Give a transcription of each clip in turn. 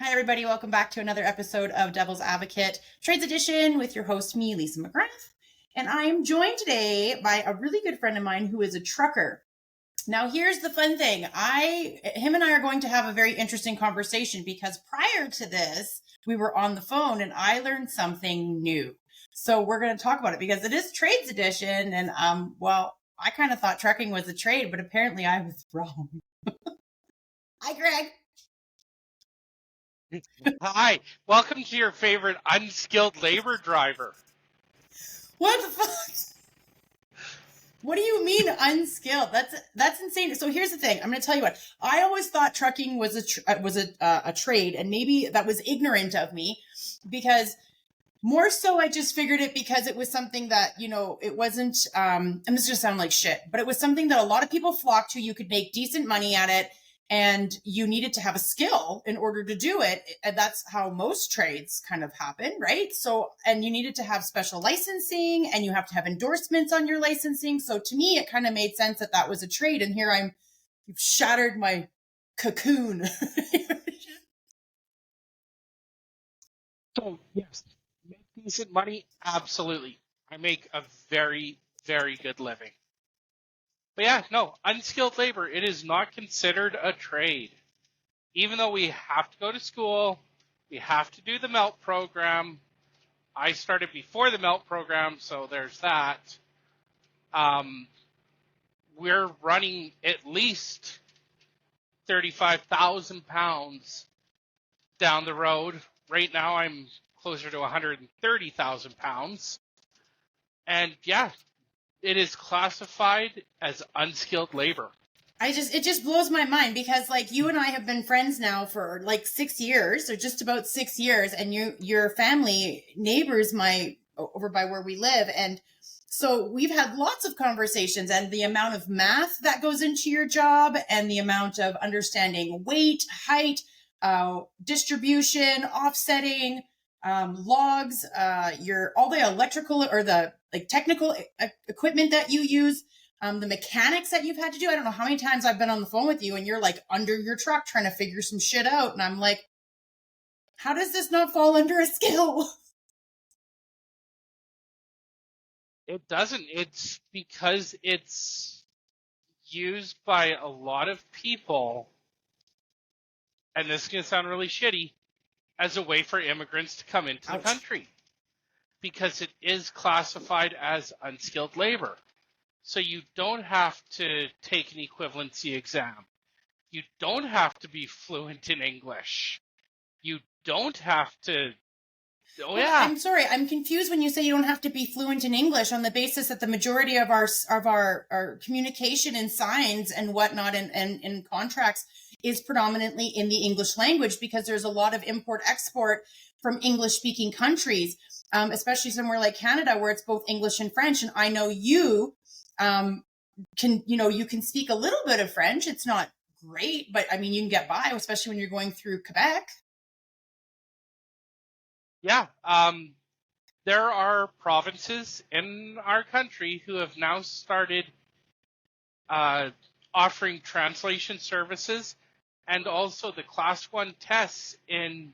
Hi, everybody. Welcome back to another episode of Devil's Advocate Trades Edition with your host, me, Lisa McGrath. And I am joined today by a really good friend of mine who is a trucker. Now, here's the fun thing. Him and I are going to have a very interesting conversation because prior to this, we were on the phone and I learned something new. So we're going to talk about it because it is Trades Edition. And, I kind of thought trucking was a trade, but apparently I was wrong. Hi, Greg. Hi, welcome to your favorite unskilled labor driver. What the fuck? What do you mean unskilled? That's insane. So here's the thing. I'm going to tell you what. I always thought trucking was a trade, and maybe that was ignorant of me because more so I just figured it because it was something that, it wasn't, and this is going to sound like shit, but it was something that a lot of people flocked to. You could make decent money at it. And you needed to have a skill in order to do it. And that's how most trades kind of happen, right? So, and you needed to have special licensing and you have to have endorsements on your licensing. So to me, it kind of made sense that that was a trade. And here you've shattered my cocoon. So, yes, make decent money? Absolutely. I make a very, very good living. But yeah, no, unskilled labor, it is not considered a trade. Even though we have to go to school, we have to do the MELT program. I started before the MELT program, so there's that. We're running at least 35,000 pounds down the road. Right now I'm closer to 130,000 pounds. And yeah, it is classified as unskilled labor. It just blows my mind because like you and I have been friends now for like 6 years or just about 6 years. And your family neighbors over by where we live. And so we've had lots of conversations and the amount of math that goes into your job and the amount of understanding weight, height, distribution, offsetting, logs, all the electrical or the technical equipment that you use, the mechanics that you've had to do. I don't know how many times I've been on the phone with you and you're like under your truck trying to figure some shit out. And I'm like, how does this not fall under a skill? It doesn't. It's because it's used by a lot of people, and this is going to sound really shitty, as a way for immigrants to come into the country. Because it is classified as unskilled labor. So you don't have to take an equivalency exam. You don't have to be fluent in English. You don't have to... I'm sorry. I'm confused when you say you don't have to be fluent in English on the basis that the majority of our communication and signs and whatnot and in contracts is predominantly in the English language because there's a lot of import-export from English-speaking countries, especially somewhere like Canada where it's both English and French. And I know you can speak a little bit of French. It's not great, but I mean, you can get by, especially when you're going through Quebec. Yeah. There are provinces in our country who have now started offering translation services and also the Class 1 tests in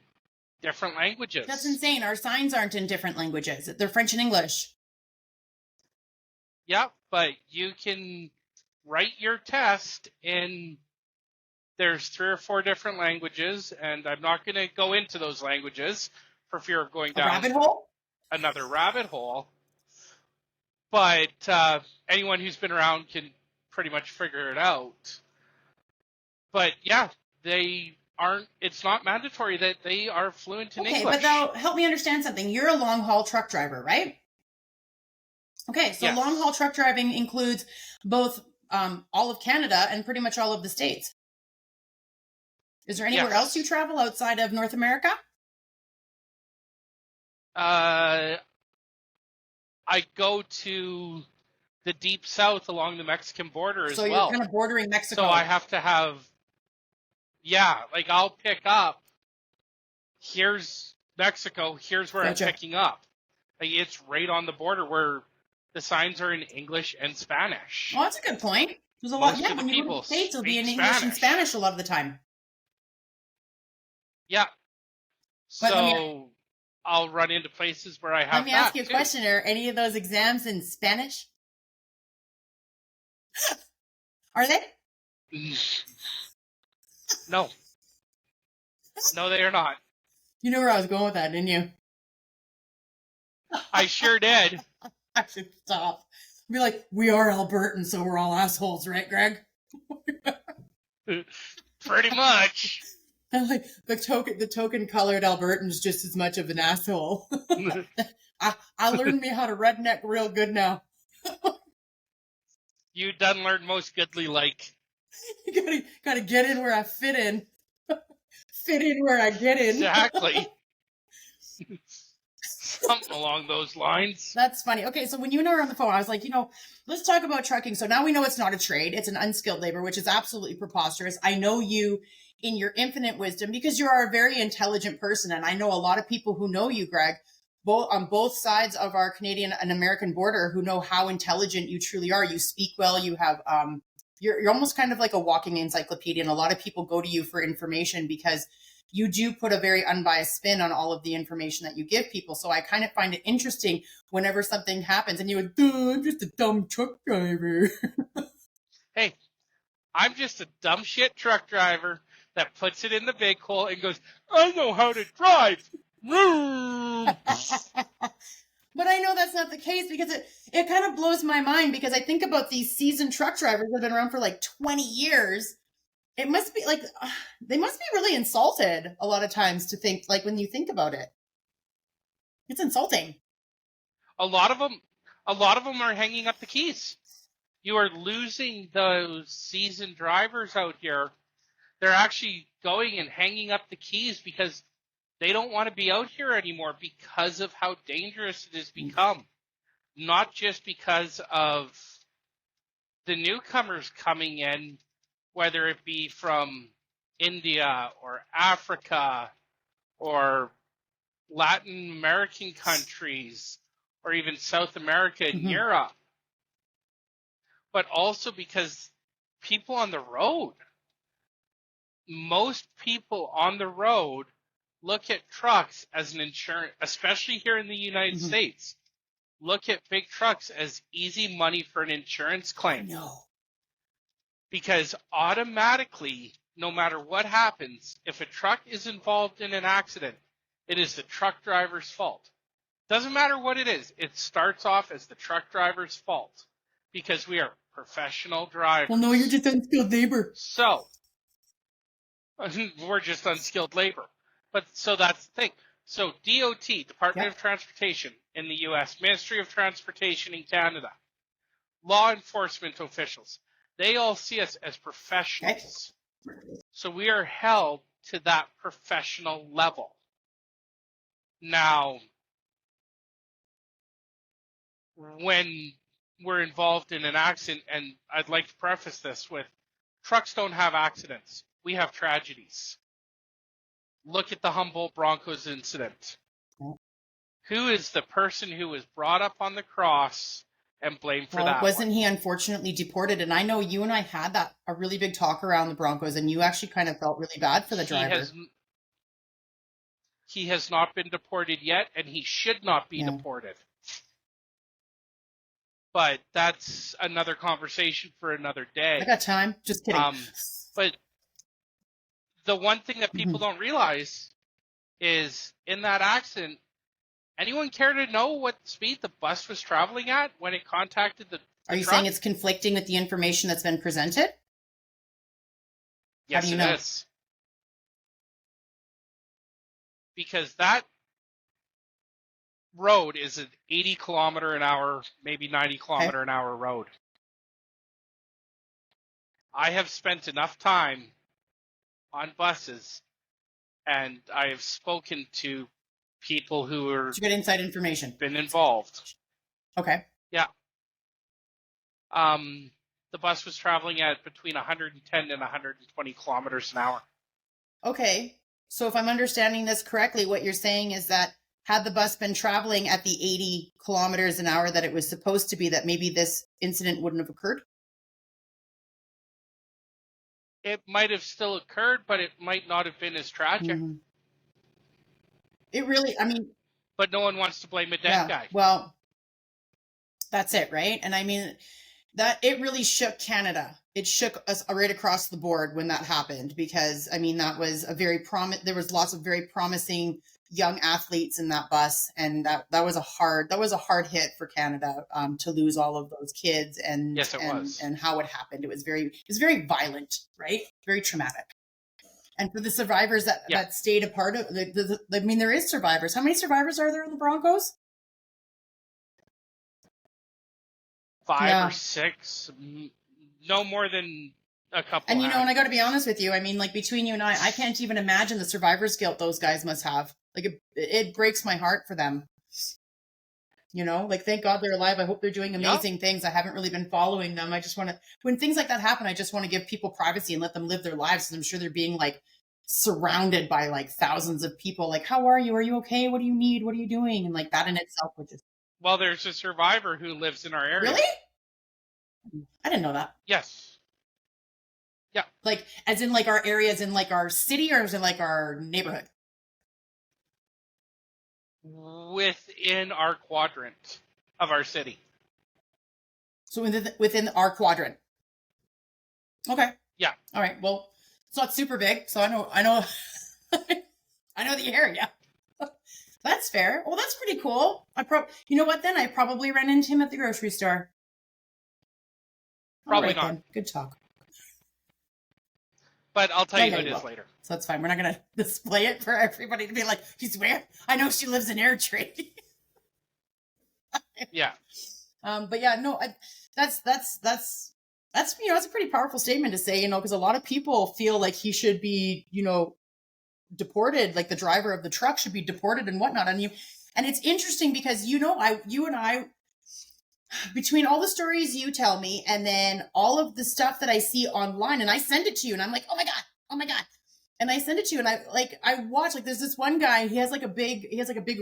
different languages. That's insane. Our signs aren't in different languages. They're French and English. Yeah, but you can write your test in, there's 3 or 4 different languages, and I'm not going to go into those languages for fear of going down another rabbit hole. But anyone who's been around can pretty much figure it out. But yeah, it's not mandatory that they are fluent in English. Okay, but now help me understand something. You're a long-haul truck driver, right? Okay, so yes. Long-haul truck driving includes both all of Canada and pretty much all of the states. Is there anywhere else you travel outside of North America? I go to the deep south along the Mexican border as well. So you're kind of bordering Mexico. So I have to have, I'll pick up, here's Mexico, here's where I'm picking up. It's right on the border where the signs are in English and Spanish. Well, that's a good point. There's a lot. When you go to the States, it'll be in English and Spanish a lot of the time. Yeah, But So I'll run into places where I have let me ask you a too. question. Are any of those exams in Spanish? Are they? No. No, they are not. You know where I was going with that, didn't you? I sure did. I should stop. Be like, we are Albertans, so we're all assholes, right, Greg? Pretty much. I'm like, the token colored Albertan's just as much of an asshole. I learned me how to redneck real good now. You done learn most goodly like. You gotta get in where I fit in. Fit in where I get in. Exactly. Something along those lines. That's funny. Okay, so when you and I were on the phone, I was like, let's talk about trucking. So now we know it's not a trade, it's an unskilled labor, which is absolutely preposterous. I know you, in your infinite wisdom, because you are a very intelligent person, and I know a lot of people who know you, Greg, both on both sides of our Canadian and American border, who know how intelligent you truly are. You speak well. You have you're almost kind of like a walking encyclopedia, and a lot of people go to you for information because you do put a very unbiased spin on all of the information that you give people. So I kind of find it interesting whenever something happens and you would, I'm just a dumb truck driver. Hey, I'm just a dumb shit truck driver that puts it in the big hole and goes, I know how to drive. But I know that's not the case because it kind of blows my mind because I think about these seasoned truck drivers that have been around for like 20 years. It must be like, they must be really insulted a lot of times to think, like when you think about it. It's insulting. A lot of them are hanging up the keys. You are losing those seasoned drivers out here. They're actually going and hanging up the keys because they don't want to be out here anymore because of how dangerous it has become. Not just because of the newcomers coming in, whether it be from India or Africa or Latin American countries or even South America and Europe, but also because people on the road, most people on the road look at trucks as an insurance, especially here in the United States, look at big trucks as easy money for an insurance claim. No. Because automatically, no matter what happens, if a truck is involved in an accident, it is the truck driver's fault. Doesn't matter what it is. It starts off as the truck driver's fault because we are professional drivers. Well, no, you're just unskilled labor. So, we're just unskilled labor. But so that's the thing. So DOT, Department of Transportation in the U.S., Ministry of Transportation in Canada, law enforcement officials, they all see us as professionals. So we are held to that professional level. Now, when we're involved in an accident, and I'd like to preface this with, trucks don't have accidents. We have tragedies. Look at the Humboldt Broncos incident. Who is the person who was brought up on the cross and blamed for that? Wasn't he unfortunately deported? And I know you and I had a really big talk around the Broncos, and you actually kind of felt really bad for the driver. He has not been deported yet, and he should not be deported. But that's another conversation for another day. I got time. Just kidding. But the one thing that people don't realize is in that accident, anyone care to know what speed the bus was traveling at when it contacted the Are you truck? saying it's conflicting with the information that's been presented? Yes, How do you know? it is. Because that road is an 80 kilometer an hour, maybe 90 kilometer an hour road. I have spent enough time on buses, and I have spoken to people who are Did you get inside information? been involved. Okay. Yeah. The bus was traveling at between 110 and 120 kilometers an hour. Okay. So if I'm understanding this correctly, what you're saying is that had the bus been traveling at the 80 kilometers an hour that it was supposed to be, that maybe this incident wouldn't have occurred? It might have still occurred, but it might not have been as tragic. It really, I mean, but no one wants to blame a dead yeah, guy. well, that's it, right? And I mean, that it really shook Canada. It shook us right across the board when that happened, because I mean, that was a very there was lots of very promising young athletes in that bus, and that was a hard hit for Canada, to lose all of those kids, and Yes, it was. and how it happened. It was very violent, right? Very traumatic. And for the survivors that stayed a part of I mean, there is survivors. How many survivors are there in the Broncos? 5 or 6, no more than a couple. And and I got to be honest with you, I mean, like, between you and I can't even imagine the survivor's guilt those guys must have. Like, it breaks my heart for them. Like, thank God they're alive. I hope they're doing amazing things. I haven't really been following them. I just want to, when things like that happen, I just want to give people privacy and let them live their lives. And I'm sure they're being, like, surrounded by, like, thousands of people. Like, how are you? Are you okay? What do you need? What are you doing? And, like, that in itself, which is. Well, there's a survivor who lives in our area. Really? I didn't know that. Yes. Yeah. Like, as in, like, our areas in, like, our city, or is it, like, our neighborhood? Within our quadrant of our city. So within our quadrant. Okay. Yeah. All right. Well, it's not super big, so I know I know the area. That's fair. Well, that's pretty cool. You know what? Then I probably ran into him at the grocery store. Probably not. Then. Good talk. But I'll tell you who it is later. So that's fine. We're not going to display it for everybody to be like, she's where? I know she lives in Air Trade. Yeah. But yeah, no, that's it's a pretty powerful statement to say, because a lot of people feel like he should be, deported, like the driver of the truck should be deported and whatnot. And it's interesting because, you and I, between all the stories you tell me and then all of the stuff that I see online, and I send it to you and I'm like, oh my God. And I send it to you and I watch, like, there's this one guy, he has like a big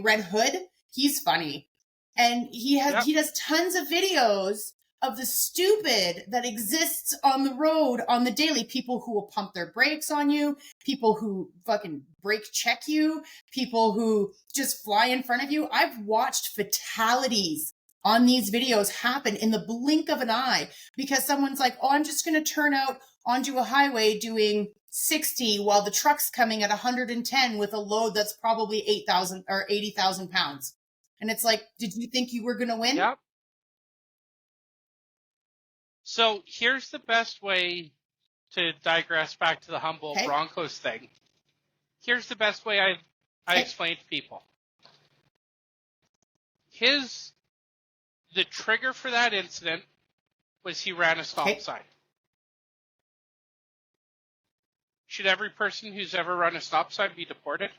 red hood. He's funny. And he does tons of videos of the stupid that exists on the road on the daily. People who will pump their brakes on you, people who fucking brake check you, people who just fly in front of you. I've watched fatalities on these videos happen in the blink of an eye because someone's like, oh, I'm just going to turn out onto a highway doing 60 while the truck's coming at 110 with a load that's probably 8,000 or 80,000 pounds. And it's like, did you think you were going to win? Yep. So here's the best way to digress back to the Humboldt Broncos thing. Here's the best way I explain to people. The trigger for that incident was he ran a stop sign. Should every person who's ever run a stop sign be deported?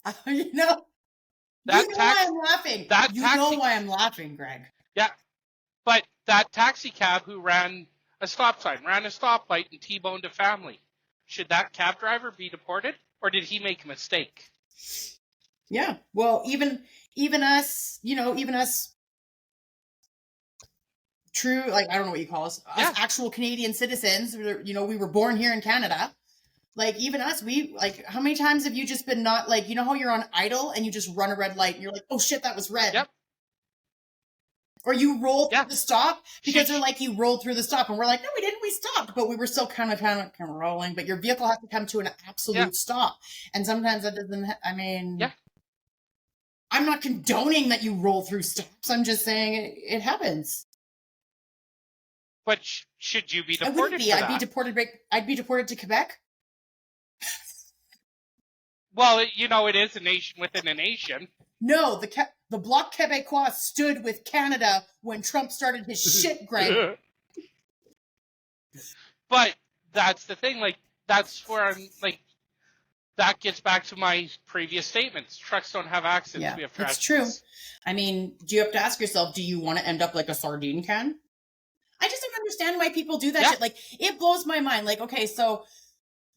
Why I'm laughing. Why I'm laughing, Greg. Yeah, but that taxi cab who ran a stop sign, ran a stoplight and T-boned a family, should that cab driver be deported, or did he make a mistake? Yeah, well, even us, even us true, like, I don't know what you call us actual Canadian citizens, we were born here in Canada. Like, even us, how many times have you just been not, like, how you're on idle and you just run a red light and you're like, oh shit, that was red. Yep. Or you roll through the stop because they're like, you rolled through the stop and we're like, no, we didn't, we stopped, but we were still kind of rolling, but your vehicle has to come to an absolute stop. And sometimes that doesn't, I'm not condoning that you roll through stops. I'm just saying it happens. But should you be deported? I wouldn't be. I'd be deported to Quebec. Well, it is a nation within a nation. No, the Bloc Québécois stood with Canada when Trump started his shit, Greg. But that's the thing. Like, that's where I'm like. That gets back to my previous statements. Trucks don't have accidents. We have tragedies. It's true. I mean, do you have to ask yourself, do you want to end up like a sardine can? I just don't understand why people do that shit. Like, it blows my mind. Like, okay, so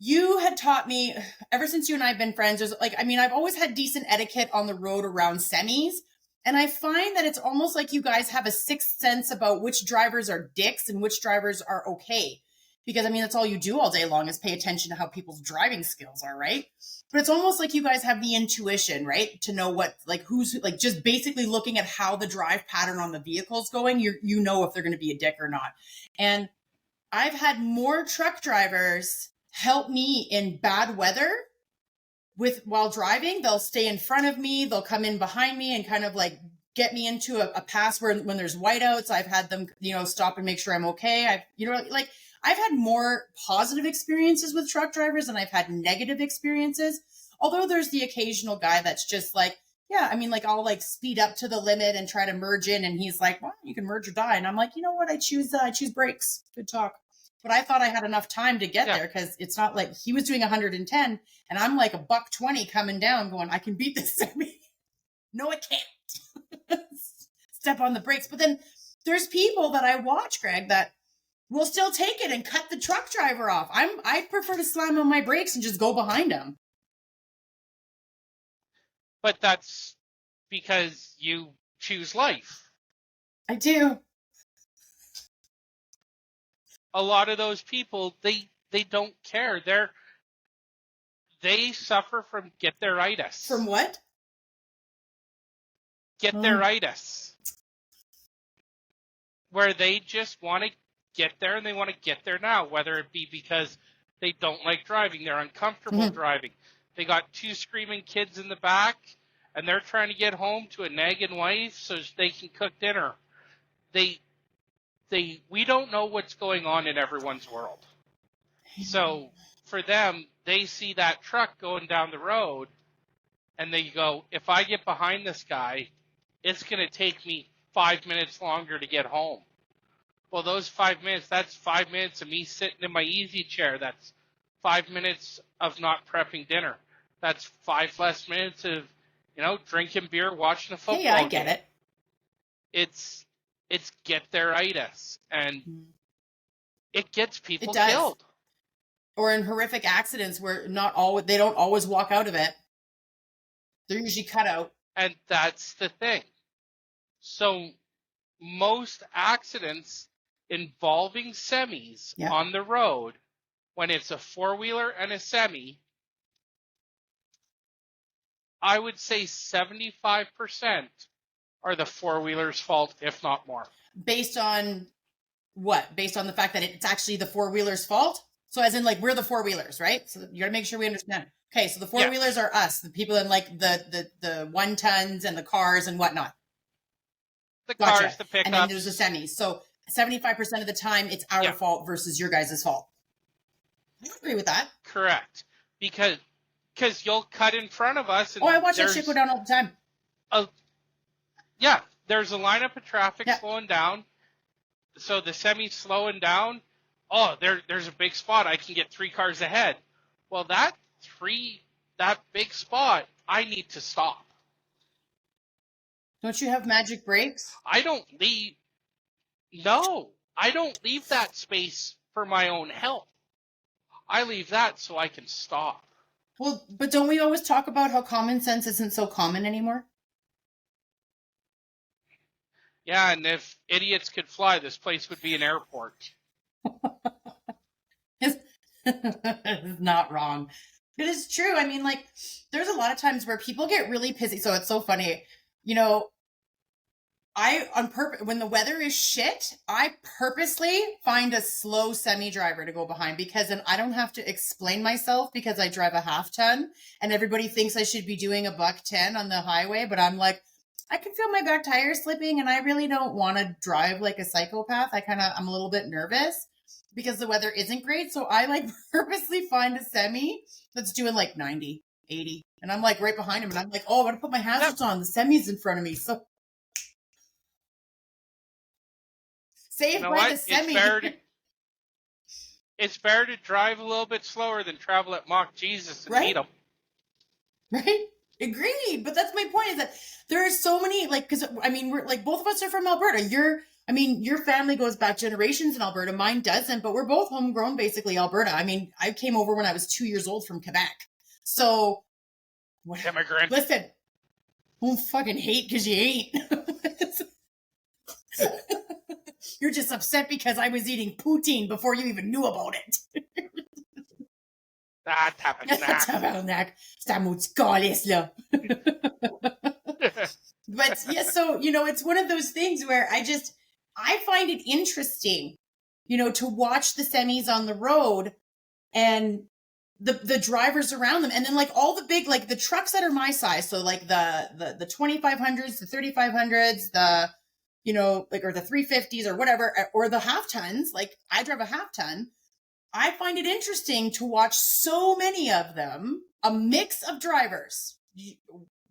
you had taught me, ever since you and I have been friends, I've always had decent etiquette on the road around semis. And I find that it's almost like you guys have a sixth sense about which drivers are dicks and which drivers are okay. because I mean, that's all you do all day long is pay attention to how people's driving skills are, right? But it's almost like you guys have the intuition, right? To know what, like who's like just basically looking at how the drive pattern on the vehicle's going, you know if they're going to be a dick or not. And I've had more truck drivers help me in bad weather while driving. They'll stay in front of me, they'll come in behind me and kind of like get me into a pass when there's whiteouts. I've had them, stop and make sure I'm okay. I've had more positive experiences with truck drivers than I've had negative experiences. Although there's the occasional guy that's just like, yeah, I mean, like I'll like speed up to the limit and try to merge in. And he's like, well, you can merge or die. And I'm like, you know what? I choose brakes. Good talk. But I thought I had enough time to get there because it's not like he was doing 110 and I'm like $120 coming down going, I can beat this semi. No, I can't. Step on the brakes. But then there's people that I watch, Greg, that will still take it and cut the truck driver off. I prefer to slam on my brakes and just go behind him. But that's because you choose life. I do. A lot of those people, they don't care. They suffer from get-there-itis. From what? Get-there-itis. Where they just want to get there and they want to get there now, whether it be because they don't like driving, they're uncomfortable driving. They got 2 screaming kids in the back and they're trying to get home to a nagging wife so they can cook dinner. We don't know what's going on in everyone's world. So for them, they see that truck going down the road and they go, if I get behind this guy, it's going to take me 5 minutes longer to get home. Well, those 5 minutes, that's 5 minutes of me sitting in my easy chair. That's 5 minutes of not prepping dinner. That's 5 less minutes of, drinking beer, watching a football game. Yeah, I get it. It's get-there-itis, and it gets people killed. Or in horrific accidents where they don't always walk out of it. They're usually cut out. And that's the thing. So most accidents involving semis on the road, when it's a 4-wheeler and a semi, I would say 75% are the 4-wheeler's fault, if not more. Based on what? Based on the fact that it's actually the 4-wheeler's fault? So as in like we're the 4-wheelers, right? So you got to make sure we understand. Okay, so the 4-wheelers are us, the people in like the 1 tons and the cars and whatnot. The cars, the pickups. And then there's the semis. So 75% of the time it's our fault versus your guys' fault. I agree with that. Correct. Because you'll cut in front of us. And I watch that shit go down all the time. There's a lineup of traffic slowing down. So the semi's slowing down. Oh, there's a big spot. I can get 3 cars ahead. Well, that big spot, I need to stop. Don't you have magic brakes? I don't leave that space for my own health. I leave that so I can stop. Well, but don't we always talk about how common sense isn't so common anymore? Yeah, and if idiots could fly, this place would be an airport. It's not wrong. It is true. I mean, like, there's a lot of times where people get really pissy. So it's so funny. When the weather is shit, I purposely find a slow semi driver to go behind because then I don't have to explain myself because I drive a 1/2 ton and everybody thinks I should be doing $110 on the highway. But I'm like, I can feel my back tire slipping and I really don't want to drive like a psychopath. I'm a little bit nervous because the weather isn't great. So I like purposely find a semi that's doing like 90, 80. And I'm like right behind him and I'm like, oh, I'm going to put my hazards on. The semi's in front of me. So saved by the semi. It's better to drive a little bit slower than travel at Mach Jesus and meet them. Right? Agreed. But that's my point is that there are so many, because we're like, both of us are from Alberta. Your family goes back generations in Alberta. Mine doesn't, but we're both homegrown, basically Alberta. I mean, I came over when I was 2 years old from Quebec. So, immigrant. Listen, don't fucking hate because you ain't. You're just upset because I was eating poutine before you even knew about it. Tabernacle. But yeah, so, it's one of those things where I find it interesting, to watch the semis on the road and the drivers around them. And then like all the big, like the trucks that are my size. So like the 2500s, the 3500s, or the 350s or whatever, or the half tons, like I drive a half ton. I find it interesting to watch so many of them, a mix of drivers,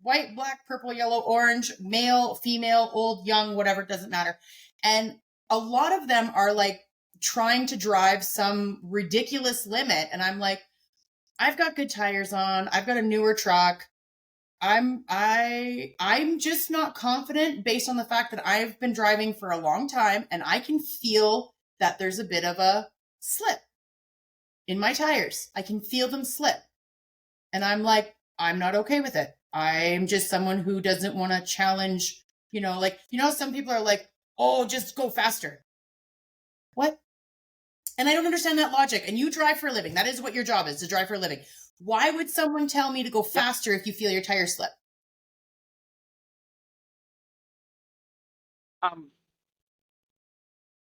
white, black, purple, yellow, orange, male, female, old, young, whatever, doesn't matter. And a lot of them are like trying to drive some ridiculous limit. And I'm like, I've got good tires on. I've got a newer truck. I'm just not confident based on the fact that I've been driving for a long time and I can feel that there's a bit of a slip in my tires. I can feel them slip. And I'm like, I'm not okay with it. I'm just someone who doesn't want to challenge, some people are like, oh, just go faster. What? And I don't understand that logic. And you drive for a living. That is what your job is, to drive for a living. Why would someone tell me to go faster if you feel your tire slip?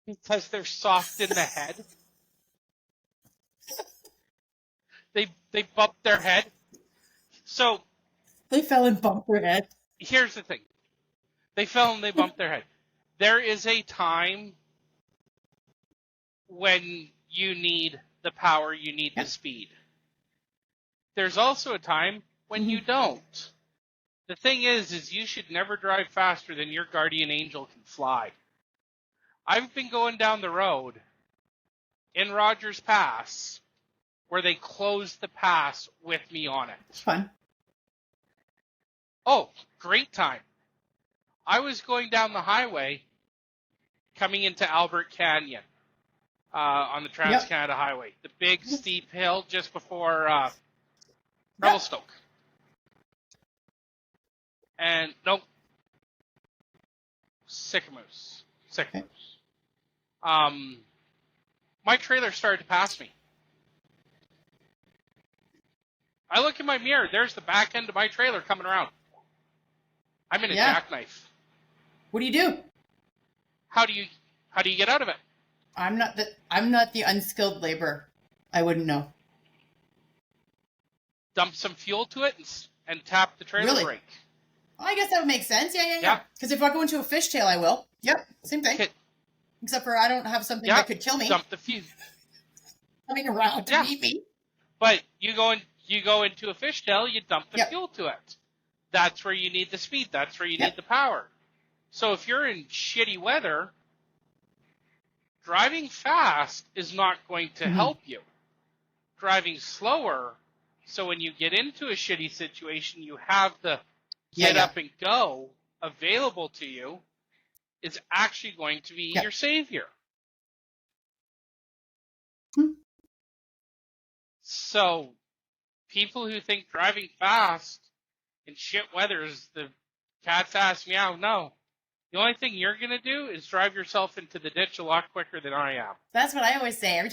Because they're soft in the head. They bump their head. So they fell and bumped their head. Here's the thing. They fell and they bumped their head. There is a time when you need the power, you need the speed. There's also a time when you don't. The thing is you should never drive faster than your guardian angel can fly. I've been going down the road in Rogers Pass where they closed the pass with me on it. It's fun. Oh, great time. I was going down the highway coming into Albert Canyon on the Trans-Canada Highway. The big steep hill just before Revelstoke. And nope. Sycamoose. My trailer started to pass me. I look in my mirror. There's the back end of my trailer coming around. I'm in a jackknife. What do you do? How do you get out of it? I'm not the unskilled labor. I wouldn't know. Dump some fuel to it and tap the trailer brake. Well, I guess that would make sense. Yeah. Because if I go into a fishtail, I will. Yep, same thing. Except for I don't have something that could kill me. Dump the fuel. Coming around to meet me. But you go into a fishtail, you dump the fuel to it. That's where you need the speed. That's where you need the power. So if you're in shitty weather, driving fast is not going to help you. Driving slower, so when you get into a shitty situation, you have the get up and go available to you, is actually going to be your savior. So people who think driving fast in shit weather is the cat's ass meow, no. The only thing you're going to do is drive yourself into the ditch a lot quicker than I am. That's what I always say. Every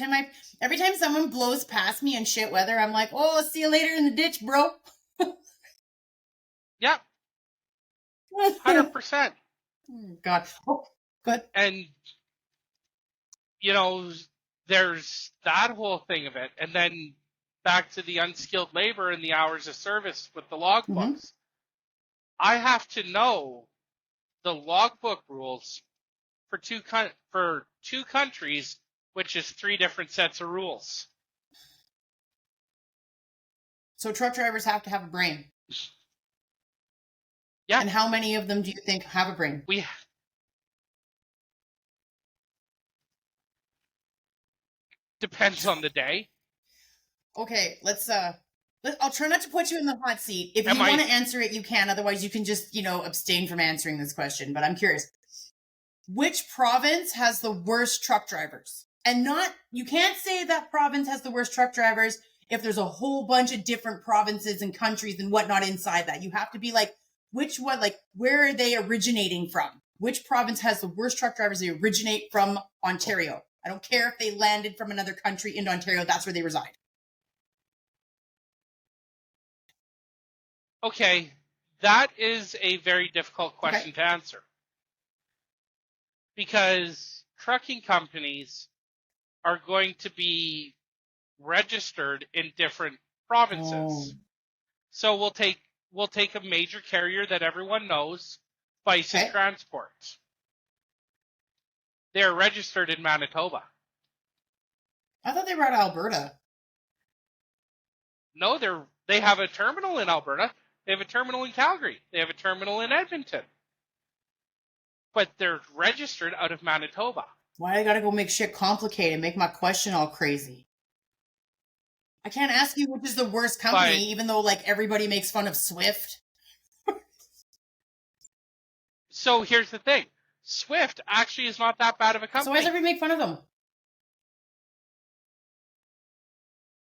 time someone blows past me in shit weather, I'm like, oh, see you later in the ditch, bro. Yep. 100%. Oh, God. Oh, good. And, there's that whole thing of it. And then back to the unskilled labor and the hours of service with the logbooks. I have to know the logbook rules for two countries, which is 3 different sets of rules. So truck drivers have to have a brain. Yeah. And how many of them do you think have a brain? Depends on the day. Okay, I'll try not to put you in the hot seat. If you want to answer it, you can. Otherwise, you can just, abstain from answering this question. But I'm curious. Which province has the worst truck drivers? And you can't say that province has the worst truck drivers if there's a whole bunch of different provinces and countries and whatnot inside that. You have to be like, which one, like, where are they originating from? which province has the worst truck drivers? They originate from Ontario. I don't care if they landed from another country into Ontario. That's where they reside. Okay, that is a very difficult question to answer. Because trucking companies are going to be registered in different provinces. So we'll take a major carrier that everyone knows, Bison Transport. They're registered in Manitoba. I thought they were out of Alberta. No, they have a terminal in Alberta. They have a terminal in Calgary. They have a terminal in Edmonton. But they're registered out of Manitoba. Why I gotta go make shit complicated, make my question all crazy? I can't ask you which is the worst company, even though like everybody makes fun of Swift. So here's the thing. Swift actually is not that bad of a company. So why does everybody make fun of them?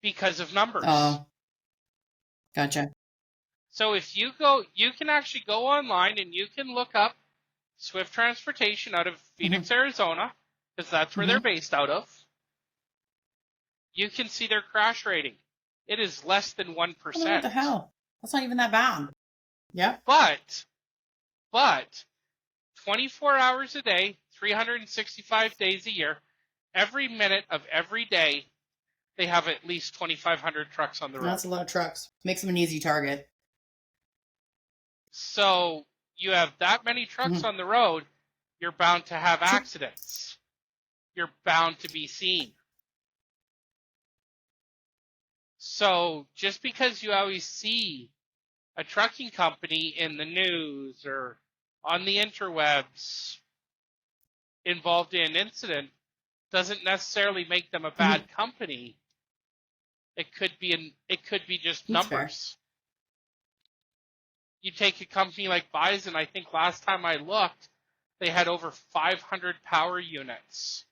Because of numbers. Oh. Gotcha. So if you go, you can actually go online and you can look up Swift Transportation out of Phoenix, Arizona, because that's where they're based out of. You can see their crash rating. It is less than 1%. What the hell? That's not even that bad. Yeah. But 24 hours a day, 365 days a year, every minute of every day, they have at least 2,500 trucks on the road. That's a lot of trucks. Makes them an easy target. So you have that many trucks on the road, you're bound to have accidents. You're bound to be seen. So just because you always see a trucking company in the news or on the interwebs involved in an incident doesn't necessarily make them a bad company. It could be just numbers. You take a company like Bison, I think last time I looked, they had over 500 power units,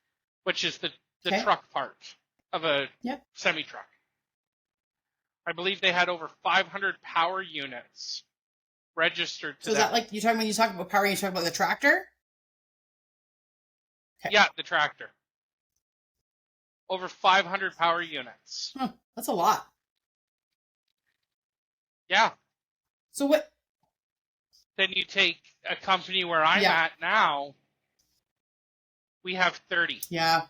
which is the truck part of a semi-truck. I believe they had over 500 power units registered to them. So is that like when you talk about power, you talk about the tractor? Okay. Yeah, the tractor. Over 500 power units. Huh, that's a lot. Yeah. So what? Then you take a company where I'm at now, we have 30. Yeah.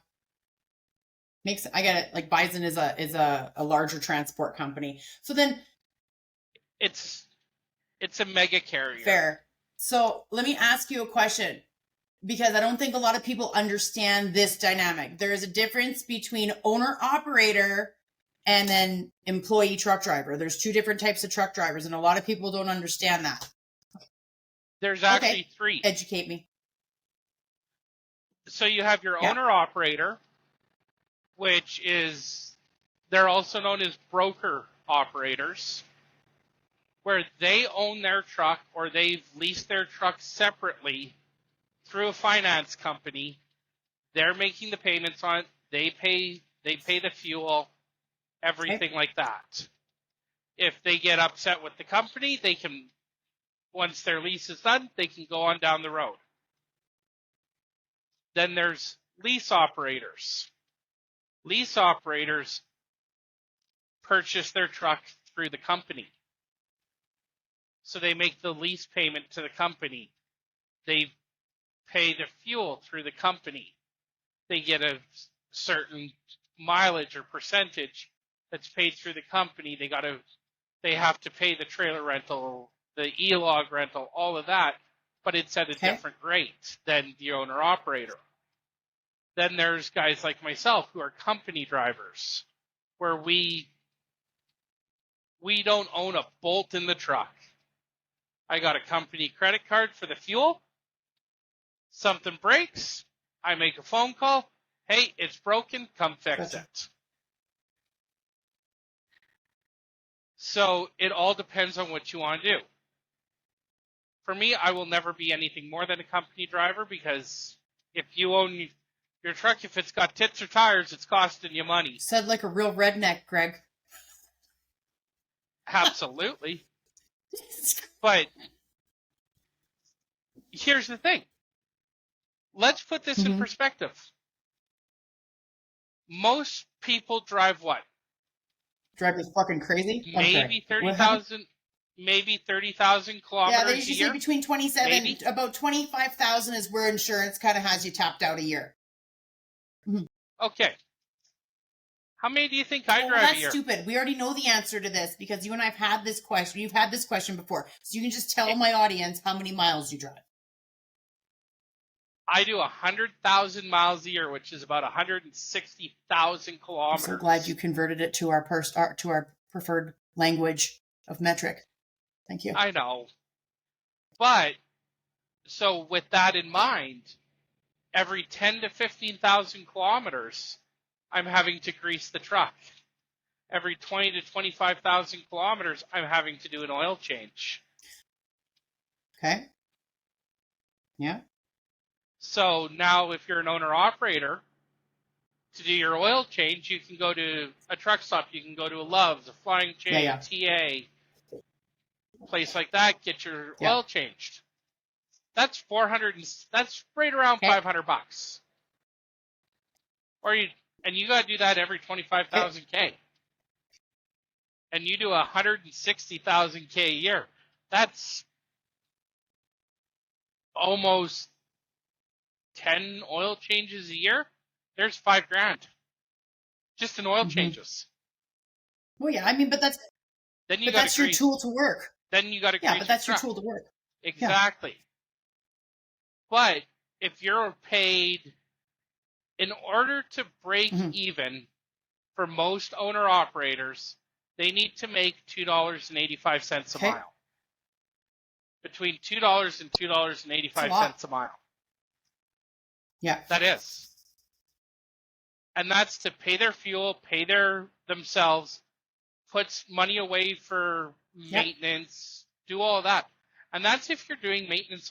I get it. Like Bison is a larger transport company. So then it's a mega carrier. Fair. So let me ask you a question, because I don't think a lot of people understand this dynamic. There is a difference between owner operator and then employee truck driver. There's two different types of truck drivers, and a lot of people don't understand that. There's actually three. Educate me. So you have your owner operator, which is, they're also known as broker operators, where they own their truck or they've leased their truck separately through a finance company. They're making the payments on it. They pay the fuel, everything like that. If they get upset with the company, they can, once their lease is done, they can go on down the road. Then there's lease operators. Lease operators purchase their truck through the company. So they make the lease payment to the company. They pay the fuel through the company. They get a certain mileage or percentage that's paid through the company. They have to pay the trailer rental, the e-log rental, all of that, but it's at a different rate than the owner operator. Then there's guys like myself who are company drivers, where we don't own a bolt in the truck. I got a company credit card for the fuel. Something breaks, I make a phone call. Hey, it's broken, come fix it. So it all depends on what you want to do. For me, I will never be anything more than a company driver, because if you own your truck, if it's got tits or tires, it's costing you money. Said like a real redneck, Greg. Absolutely. But here's the thing. let's put this in perspective. Most people drive what? Drive is fucking crazy. Maybe 30,000 kilometers Yeah, they usually a year. say between 27, Maybe. about 25,000 is where insurance kind of has you tapped out a year. Okay. How many do you think I drive a That's year? stupid. We already know the answer to this because you and I have had this question. You've had this question before. So you can just tell my audience how many miles you drive. I do 100,000 miles a year, which is about 160,000 kilometers. I'm so glad you converted it to our preferred language of metric. Thank you. I know. But, so with that in mind, every 10 to 15,000 kilometers, I'm having to grease the truck. Every 20 to 25,000 kilometers, I'm having to do an oil change. Okay. Yeah. So now if you're an owner-operator, to do your oil change, you can go to a truck stop, you can go to a Love's, a Flying J, TA, place like that, get your oil changed. That's that's right around $500. And you got to do that every 25,000 K. And you do 160,000 K a year. That's almost 10 oil changes a year. There's $5,000 just in oil changes. Well, yeah, I mean, but that's your tool to work. Then you got to grease but that's your tool to work. Exactly. Yeah. But if you're paid, in order to break even for most owner operators, they need to make $2.85 a mile. Between $2 and $2.85 a mile. Yeah. That is. And that's to pay their fuel, pay themselves, puts money away for maintenance, do all of that. And that's if you're doing maintenance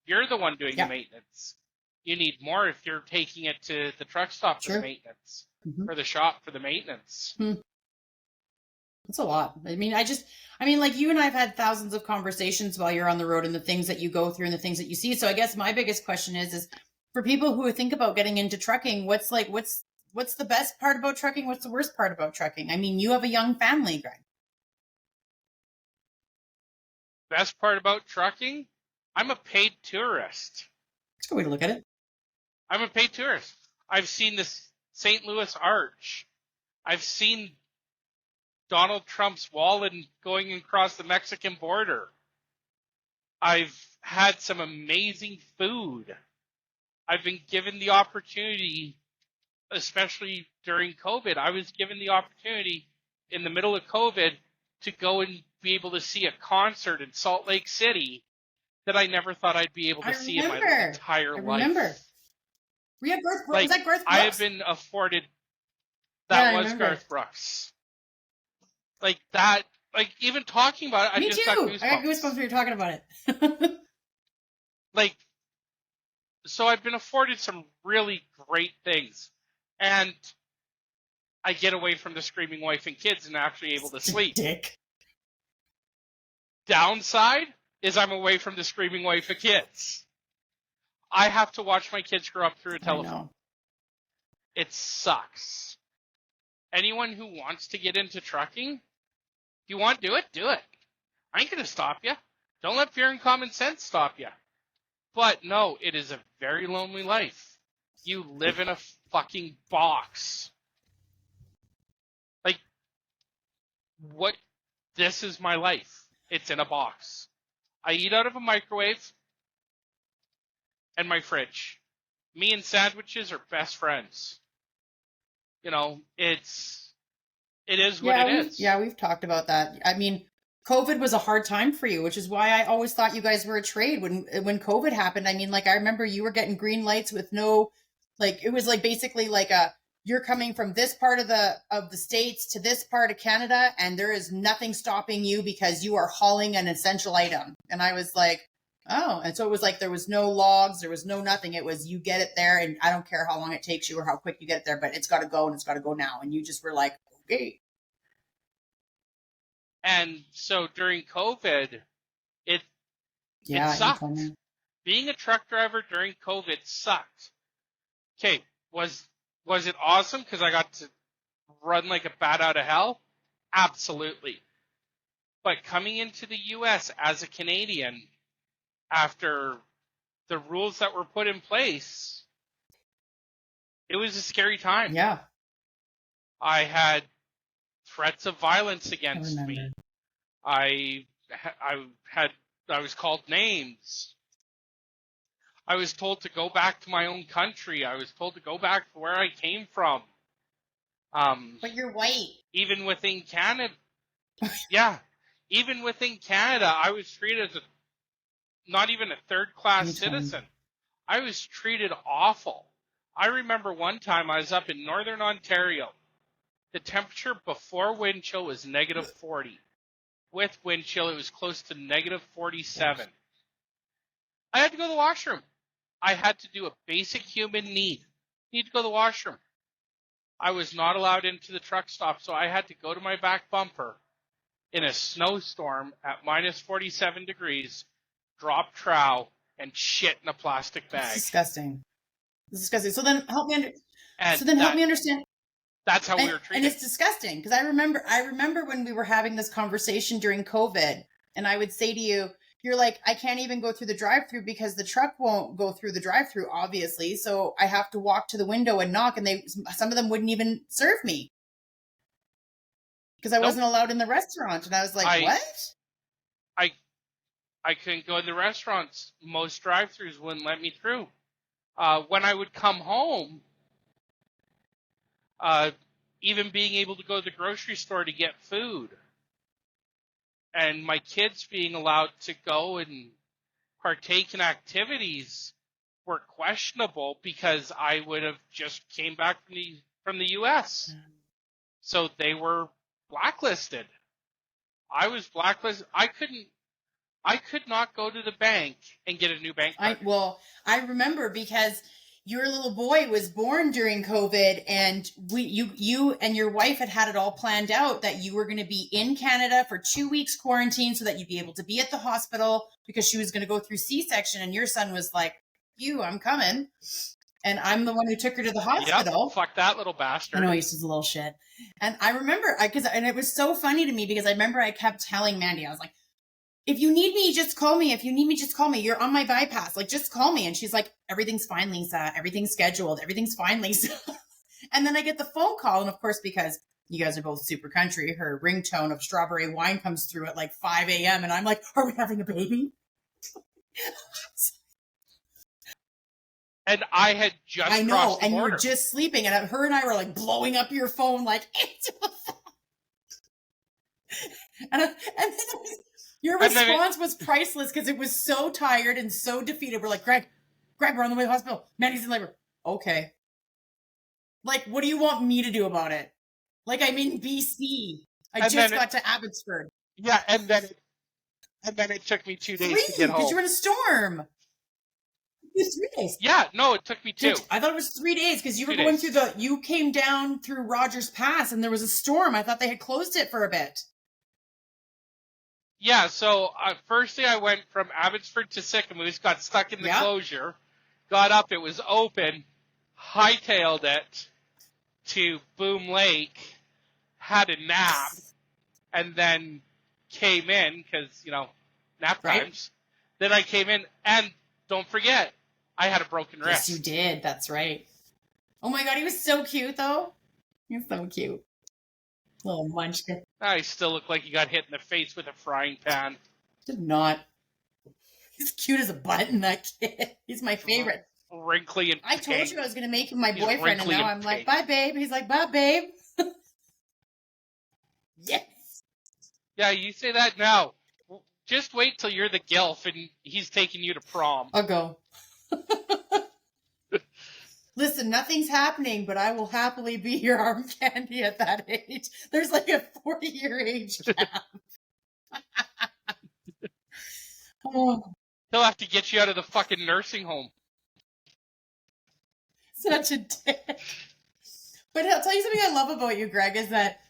you're the one doing the maintenance. You need more if you're taking it to the truck stop for the maintenance, or the shop for the maintenance. That's a lot. I mean, like you and I have had thousands of conversations while you're on the road and the things that you go through and the things that you see. So I guess my biggest question is for people who think about getting into trucking, what's the best part about trucking? What's the worst part about trucking? I mean, you have a young family, Greg. Best part about trucking? I'm a paid tourist. That's a good way to look at it. I'm a paid tourist. I've seen the St. Louis Arch. I've seen Donald Trump's wall and going across the Mexican border. I've had some amazing food. I've been given the opportunity, especially during COVID, I was given the opportunity in the middle of COVID to go and be able to see a concert in Salt Lake City that I never thought I'd be able to see in my entire life. I remember. Were you at Garth Brooks? Was that Garth Brooks? I have been afforded. That was Garth Brooks. Like that, like even talking about it, Me too. Got goosebumps. I got goosebumps when you're talking about it. Like, so I've been afforded some really great things. And I get away from the screaming wife and kids and actually able to sleep. Dick. Downside is I'm away from the screaming wife and kids. I have to watch my kids grow up through a telephone. It sucks. Anyone who wants to get into trucking, if you want to do it, do it. I ain't going to stop you. Don't let fear and common sense stop you. But no, it is a very lonely life. You live in a fucking box. Like, what? This is my life. It's in a box. I eat out of a microwave and my fridge. Me and sandwiches are best friends. You know, it is what it is. Yeah, we've talked about that. I mean, COVID was a hard time for you, which is why I always thought you guys were a trade when COVID happened. I mean, like, I remember you were getting green lights with no, like, it was like basically like you're coming from this part of the States to this part of Canada, and there is nothing stopping you because you are hauling an essential item. And I was like, oh, and so it was like there was no logs, there was no nothing. It was you get it there, and I don't care how long it takes you or how quick you get it there, but it's got to go, and it's got to go now. And you just were like, okay. And so during COVID, it sucked being a truck driver during COVID sucked. Okay, was it awesome because I got to run like a bat out of hell? Absolutely. But coming into the U.S. as a Canadian, after the rules that were put in place, it was a scary time. Yeah. I had threats of violence against me. I was called names. I was told to go back to my own country. I was told to go back to where I came from. But you're white. Even within Canada, yeah, even within Canada, I was treated as not even a third-class citizen. I was treated awful. I remember one time I was up in northern Ontario. The temperature before wind chill was negative 40. With wind chill, it was close to negative 47. I had to go to the washroom. I had to do a basic human need to go to the washroom. I was not allowed into the truck stop, so I had to go to my back bumper in a snowstorm at minus 47 degrees, drop trowel, and shit in a plastic bag. It's disgusting. It's disgusting. So then help me understand. That's how we were treated. And it's disgusting because I remember when we were having this conversation during COVID, and I would say to you, you're like, I can't even go through the drive-through because the truck won't go through the drive-through, obviously. So I have to walk to the window and knock, and some of them wouldn't even serve me because I wasn't allowed in the restaurant. And I was like, what? I couldn't go in the restaurants. Most drive-throughs wouldn't let me through. When I would come home, even being able to go to the grocery store to get food, and my kids being allowed to go and partake in activities were questionable because I would have just came back from the U.S. So they were blacklisted. I was blacklisted. I could not go to the bank and get a new bank card. I remember because your little boy was born during COVID, and you and your wife had it all planned out that you were going to be in Canada for 2 weeks quarantine so that you'd be able to be at the hospital because she was going to go through C-section, and your son was like, I'm coming. And I'm the one who took her to the hospital. Yep, fuck that little bastard. I know, he's just a little shit. And I remember, and it was so funny to me because I remember I kept telling Mandy, I was like, if you need me, just call me. If you need me, just call me. You're on my bypass. Like, just call me. And she's like, everything's fine, Lisa. Everything's scheduled. Everything's fine, Lisa. And then I get the phone call. And of course, because you guys are both super country, her ringtone of strawberry wine comes through at like 5 a.m. And I'm like, are we having a baby? And I had just crossed the border. I know, and you were just sleeping. And her and I were like blowing up your phone like, into the phone. And then your response was priceless because it was so tired and so defeated. We're like, Greg, we're on the way to the hospital. Maddie's in labor. Okay. Like, what do you want me to do about it? Like, I'm in BC. I just got to Abbotsford. Yeah, and then it took me 2 days to get home. Because you were in a storm. It was 3 days. Yeah, no, it took me 2. I thought it was 3 days because you were going through you came down through Rogers Pass and there was a storm. I thought they had closed it for a bit. Yeah, so firstly I went from Abbotsford to Sicamous, got stuck in the closure, got up, it was open, hightailed it to Boom Lake, had a nap, and then came in, because, nap times. Then I came in, and don't forget, I had a broken wrist. Yes, you did, that's right. Oh my god, he was so cute, though. He was so cute. Little munchkin. I still look like he got hit in the face with a frying pan. Did not. He's cute as a button, that kid. He's my favorite. Wrinkly and I told you I was going to make him my boyfriend, and now I'm like, bye, babe. He's like, bye, babe. Yes. Yeah, you say that now. Just wait till you're the gilf and he's taking you to prom. I'll go. Listen, nothing's happening, but I will happily be your arm candy at that age. There's like a 40-year age gap. He'll have to get you out of the fucking nursing home. Such a dick. But I'll tell you something I love about you, Greg, is that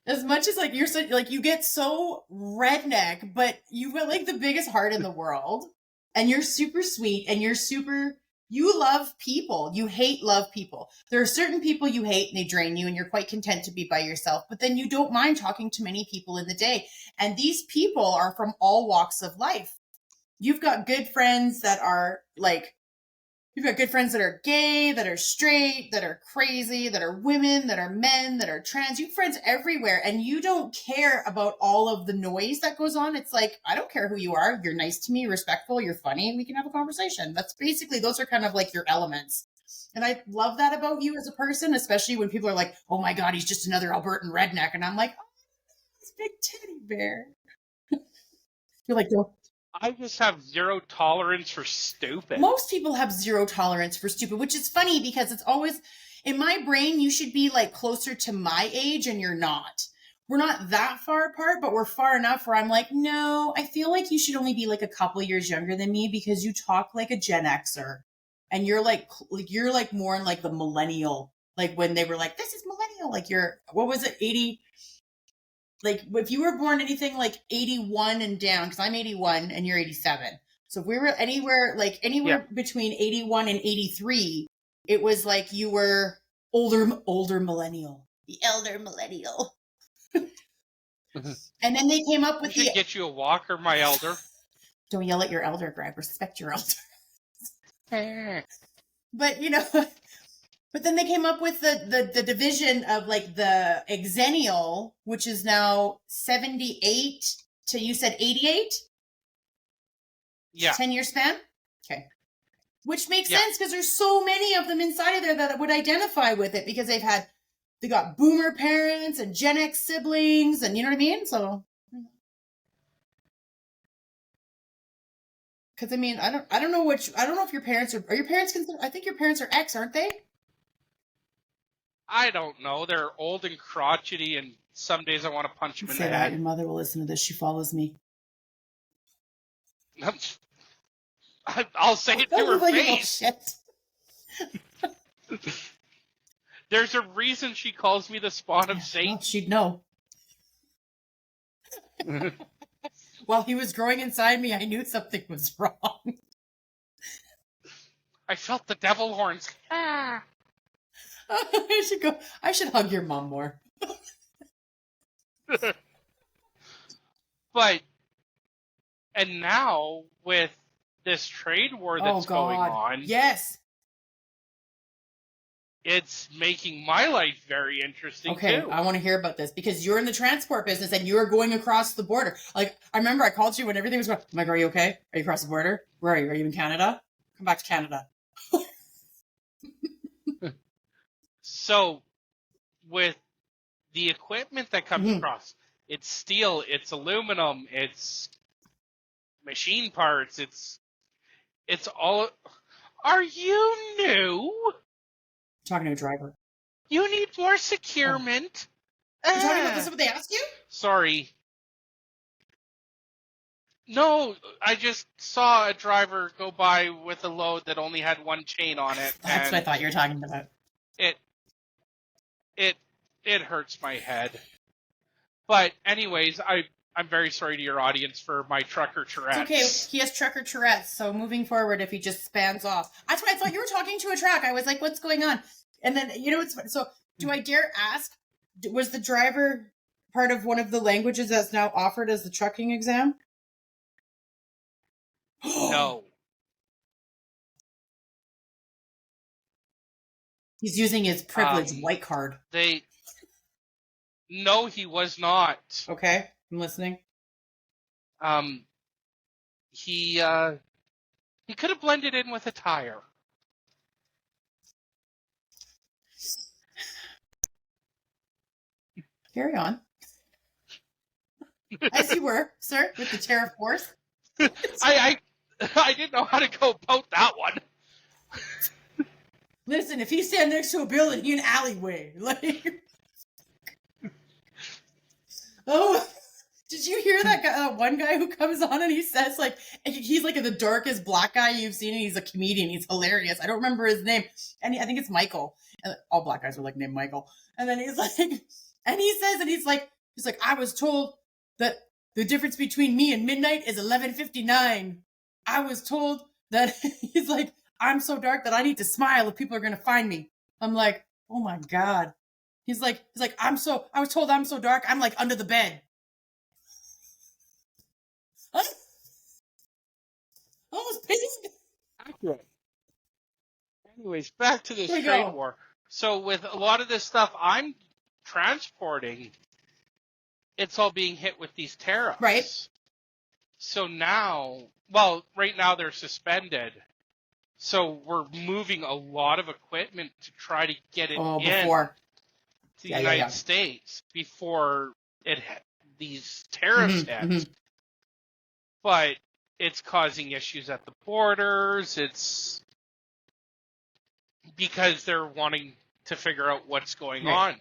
as much as like you're so like you get so redneck, but you've got like the biggest heart in the world. and you're super sweet, and you love people. You hate love people. There are certain people you hate and they drain you and you're quite content to be by yourself, but then you don't mind talking to many people in the day. And these people are from all walks of life. You've got good friends that are you've got good friends that are gay, that are straight, that are crazy, that are women, that are men, that are trans. You have friends everywhere, and you don't care about all of the noise that goes on. It's like, I don't care who you are. You're nice to me, you're respectful, you're funny, and we can have a conversation. That's basically, those are kind of like your elements. And I love that about you as a person, especially when people are like, oh my God, he's just another Albertan redneck. And I'm like, oh, this big teddy bear. You're like, no. I just have zero tolerance for stupid. Most people have zero tolerance for stupid, which is funny because it's always, in my brain, you should be like closer to my age and you're not. We're not that far apart, but we're far enough where I'm like, no, I feel like you should only be like a couple years younger than me because you talk like a Gen Xer. And you're like more in like the millennial, like when they were like, this is millennial, like you're, what was it, 80? Like if you were born anything like 81 and down, because I'm 81 and you're 87. So if we were anywhere between 81 and 83, it was like you were older millennial, the elder millennial. And then they came up with I should get you a walker, my elder. Don't yell at your elder, Greg. Respect your elder. But but then they came up with the division of like the exennial, which is now 78 to, you said 88? Yeah. 10-year span? Okay. Which makes sense because there's so many of them inside of there that would identify with it because they got boomer parents and Gen X siblings and you know what I mean? So, because I mean, I don't know if your parents are your parents considered, I think your parents are X, aren't they? I don't know. They're old and crotchety, and some days I want to punch them in the head. Your mother will listen to this. She follows me. I'll say it to her face. Shit. There's a reason she calls me the spawn of Satan. Well, she'd know. While he was growing inside me, I knew something was wrong. I felt the devil horns. Ah. I should hug your mom more. But, and now with this trade war that's going on, yes, it's making my life very interesting too. I want to hear about this because you're in the transport business and you're going across the border. Like, I remember I called you when everything was going. I'm like, are you okay? Are you across the border? Where are you? Are you in Canada? Come back to Canada. So, with the equipment that comes across, it's steel, it's aluminum, it's machine parts, it's all. Are you new? Talking to a driver. You need more securement. You're talking about this? What they asked you? Sorry. No, I just saw a driver go by with a load that only had one chain on it. That's what I thought you were talking about. It hurts my head. But anyways, I'm very sorry to your audience for my trucker Tourette's. It's okay, he has trucker Tourette's, so moving forward, if he just spans off. That's what I thought you were talking to a truck. I was like, what's going on? And then, so do I dare ask, was the driver part of one of the languages that's now offered as the trucking exam? No. He's using his privileged white card. No, he was not. Okay, I'm listening. He could have blended in with a tire. Carry on. As you were, sir, with the tariff force. I didn't know how to go about that one. Listen, if he's standing next to a building in an alleyway, like, oh, did you hear that guy, one guy who comes on and he says, like, he's like the darkest black guy you've seen, and he's a comedian. He's hilarious. I don't remember his name, and I think it's Michael. And all black guys are like named Michael. And then he's like, and he says, and he's like, I was told that the difference between me and midnight is 11:59. I was told that he's like, I'm so dark that I need to smile if people are going to find me. I'm like, oh my God. He's like, I was told I'm so dark. I'm like under the bed. I almost pissed. Accurate. Anyways, back to this Here we trade go. war. So with a lot of this stuff I'm transporting, it's all being hit with these tariffs. Right. So now, well, right now they're suspended. So we're moving a lot of equipment to try to get it Before. to the United States before these tariffs hit. But it's causing issues at the borders. It's because they're wanting to figure out what's going on.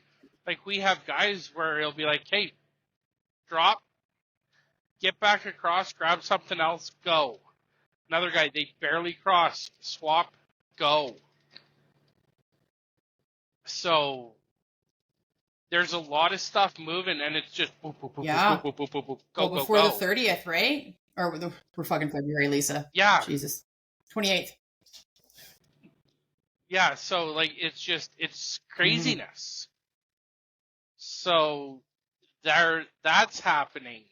Like, we have guys where it'll be like, hey, drop, get back across, grab something else, go. Another guy, they barely cross, swap, go. So there's a lot of stuff moving, and it's just boop, boop, boop, Yeah. boop, boop, boop, boop, boop, Well, go, before go, the 30th, right? Or we're fucking February, Lisa. Yeah. Jesus. 28th. Yeah, so, like, it's craziness. So that's happening.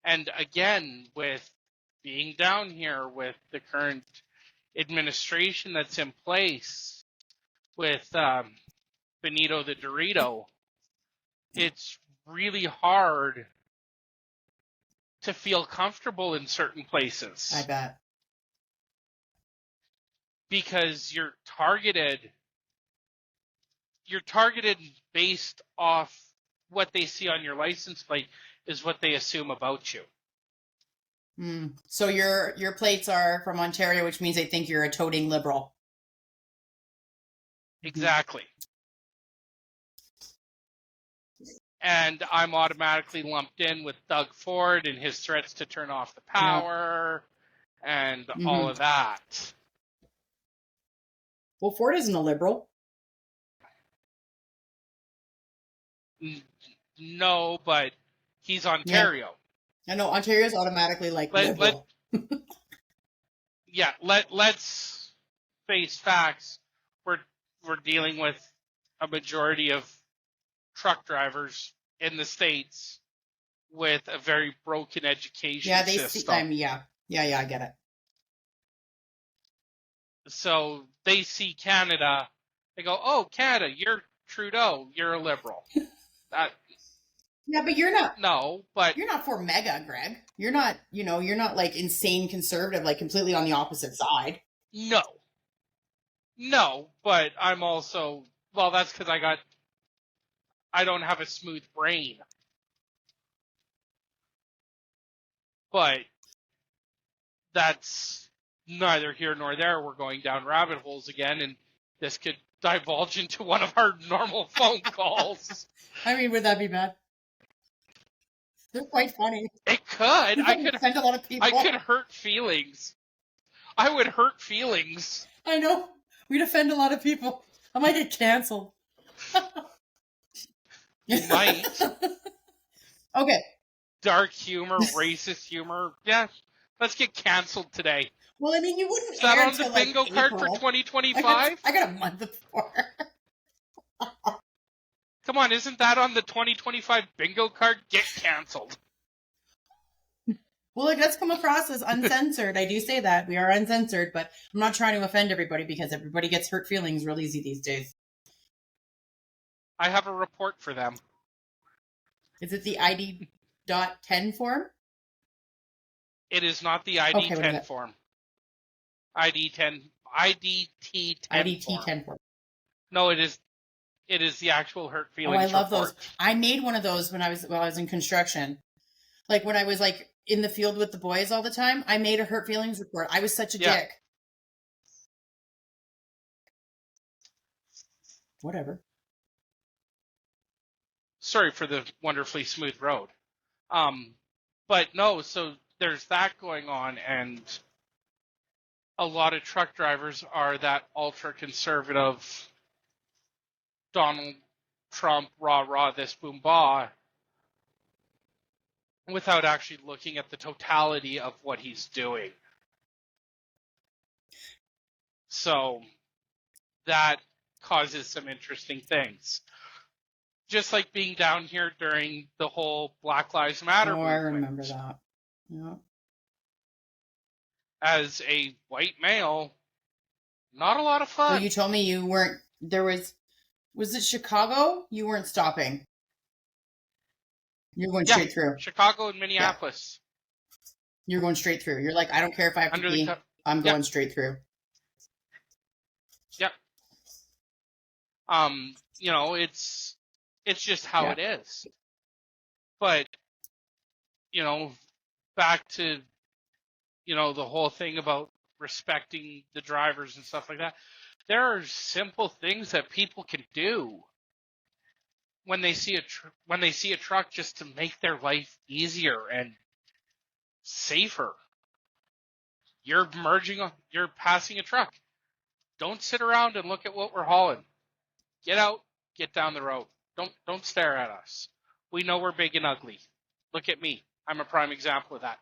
And again, with being down here with the current administration that's in place with Benito the Dorito, it's really hard to feel comfortable in certain places. I bet. Because you're targeted based off what they see on your license plate is what they assume about you. So your plates are from Ontario, which means they think you're a toting liberal. Exactly. And I'm automatically lumped in with Doug Ford and his threats to turn off the power and all of that. Well, Ford isn't a liberal. No, but he's Ontario. I know Ontario's automatically like liberal. Let's face facts. We're dealing with a majority of truck drivers in the States with a very broken education system. I get it. So they see Canada, they go, "Oh, Canada, you're Trudeau, you're a liberal." Yeah, but you're not. No, but you're not for MAGA, Greg. You're not. You're not like insane conservative, like completely on the opposite side. No, but I'm also, well, that's because I don't have a smooth brain. But that's neither here nor there. We're going down rabbit holes again, and this could divulge into one of our normal phone calls. I mean, would that be bad? They're quite funny. It could. I could offend a lot of people. I could hurt feelings. I would hurt feelings. I know. We'd offend a lot of people. I might get canceled. You might. Okay. Dark humor, racist humor. Yeah, let's get canceled today. Well, I mean, you wouldn't. Is that on the bingo card for 2025? I got a month before. Come on, isn't that on the 2025 bingo card? Get canceled. Well, it does come across as uncensored. I do say that. We are uncensored, but I'm not trying to offend everybody because everybody gets hurt feelings real easy these days. I have a report for them. Is it the ID.10 form? It is not the ID10 form. IDT10 IDT10 form. No, it is the actual hurt feelings. Oh, I love report. those. I made one of those when I was in construction. Like when I was like in the field with the boys all the time, I made a hurt feelings report. I was such a dick. Whatever. Sorry for the wonderfully smooth road. But no, so there's that going on, and a lot of truck drivers are that ultra-conservative Donald Trump, rah, this, boom, bah, without actually looking at the totality of what he's doing. So that causes some interesting things. Just like being down here during the whole Black Lives Matter movement. I remember that. Yeah. As a white male, not a lot of fun. So you told me you weren't, was it Chicago? You weren't stopping. You're going straight through. Chicago and Minneapolis. Yeah. You're going straight through. You're like, I don't care if I have to pee. I'm going straight through. Yep. It's just how it is. But, back to, the whole thing about respecting the drivers and stuff like that. There are simple things that people can do when they see a truck just to make their life easier and safer. You're passing a truck. Don't sit around and look at what we're hauling. Get out, get down the road. Don't stare at us. We know we're big and ugly. Look at me. I'm a prime example of that.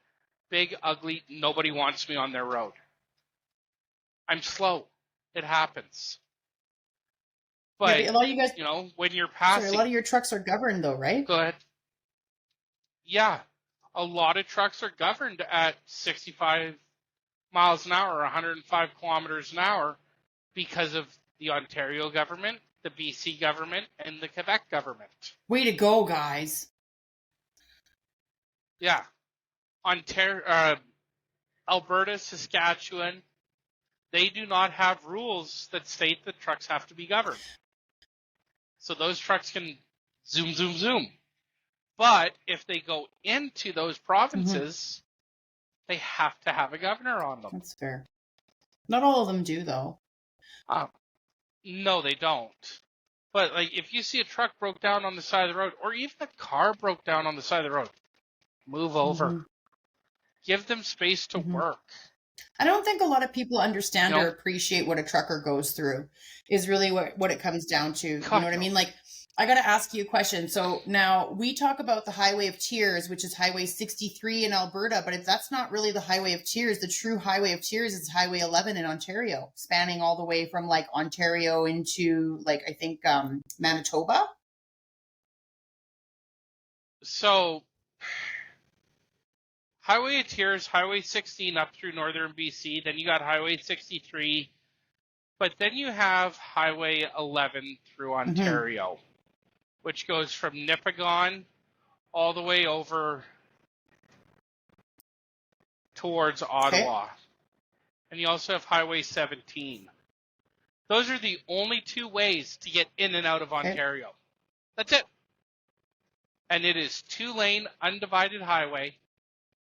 Big, ugly, nobody wants me on their road. I'm slow. It happens. But, a lot of you guys, when you're passing... Sorry, a lot of your trucks are governed though, right? Go ahead. Yeah. A lot of trucks are governed at 65 miles an hour, 105 kilometers an hour because of the Ontario government, the BC government, and the Quebec government. Way to go, guys. Yeah. Alberta, Saskatchewan, they do not have rules that state that trucks have to be governed. So those trucks can zoom, zoom, zoom. But if they go into those provinces, they have to have a governor on them. That's fair. Not all of them do, though. No, they don't. But if you see a truck broke down on the side of the road, or even a car broke down on the side of the road, move over. Give them space to work. I don't think a lot of people understand or appreciate what a trucker goes through is really what it comes down to. You know what I mean? I got to ask you a question. So now we talk about the Highway of Tears, which is Highway 63 in Alberta, but if that's not really the Highway of Tears, the true Highway of Tears is Highway 11 in Ontario, spanning all the way from Ontario into I think Manitoba. So Highway of Tears, Highway 16 up through northern BC, then you got Highway 63, but then you have Highway 11 through Ontario, which goes from Nipigon all the way over towards Ottawa. And you also have Highway 17. Those are the only two ways to get in and out of Ontario. That's it. And it is 2-lane, undivided highway.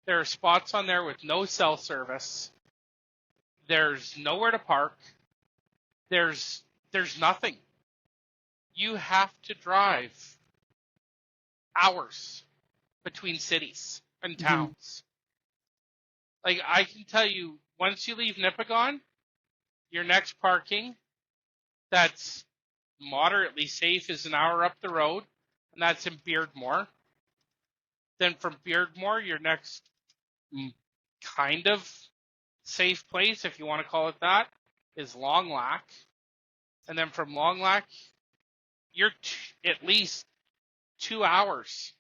There are spots on there with no cell service. There's nowhere to park. There's nothing. You have to drive hours between cities and towns. I can tell you, once you leave Nipigon, your next parking that's moderately safe is an hour up the road, and that's in Beardmore. Then from Beardmore, your next kind of safe place, if you want to call it that, is Long Lac. And then from Long Lac, you're at least 2 hours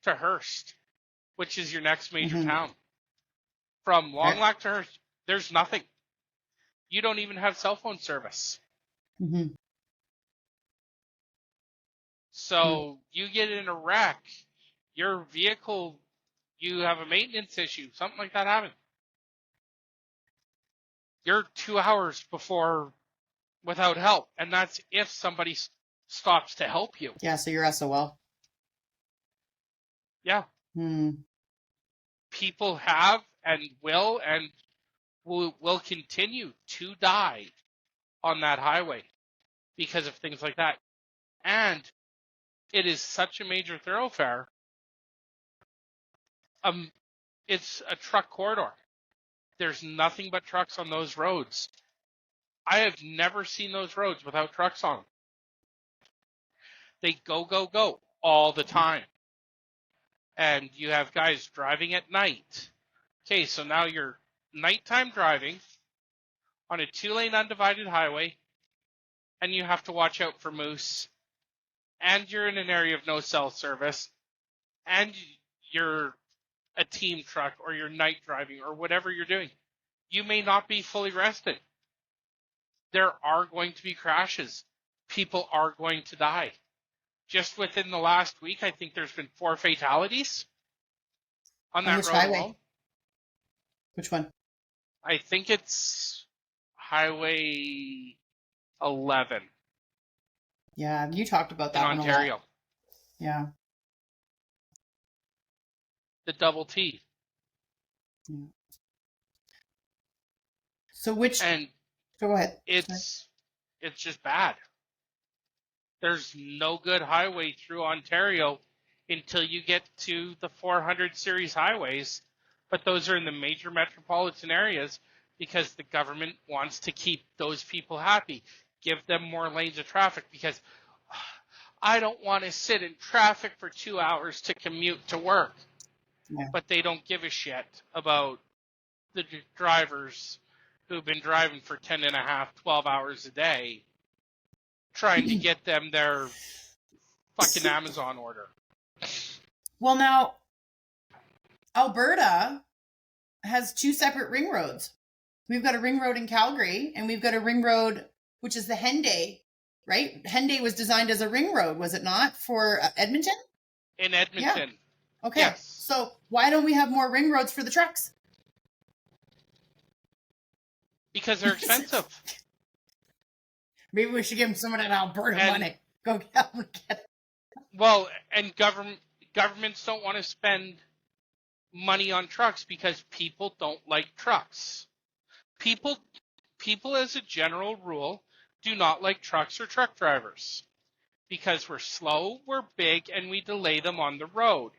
to Hearst, which is your next major town. From Long Lac to Hearst, there's nothing. You don't even have cell phone service. So you get in a wreck, your vehicle, you have a maintenance issue, something like that happens. You're 2 hours without help, and that's if somebody stops to help you. Yeah, so you're SOL. Yeah. People have and will continue to die on that highway because of things like that. And it is such a major thoroughfare. It's a truck corridor. There's nothing but trucks on those roads. I have never seen those roads without trucks on them. They go, go, go all the time. And you have guys driving at night. Okay, so now you're nighttime driving on a 2-lane undivided highway, and you have to watch out for moose, and you're in an area of no cell service, and you're a team truck or you're night driving or whatever you're doing, you may not be fully rested. There are going to be crashes. People are going to die. Just within the last week, I think there's been 4 fatalities on that which road highway? alone. Which one? I think it's Highway 11 Yeah, you talked about in that one a lot. Ontario. Yeah. The double T. Yeah. So which? And Go ahead. it's just bad. There's no good highway through Ontario until you get to the 400 series highways, but those are in the major metropolitan areas because the government wants to keep those people happy, give them more lanes of traffic, because I don't want to sit in traffic for 2 hours to commute to work. Yeah. But they don't give a shit about the drivers who've been driving for 10 and a half, 12 hours a day, trying to get them their fucking Amazon order. Well, now, Alberta has 2 separate ring roads. We've got a ring road in Calgary, and we've got a ring road, which is the Henday, right? Henday was designed as a ring road, was it not, for Edmonton? In Edmonton. Yeah. Okay. Yes. So why don't we have more ring roads for the trucks? Because they're expensive. Maybe we should give them some of that Alberta money. Go get it. Well, and governments don't want to spend money on trucks because people don't like trucks. People as a general rule do not like trucks or truck drivers because we're slow, we're big, and we delay them on the road.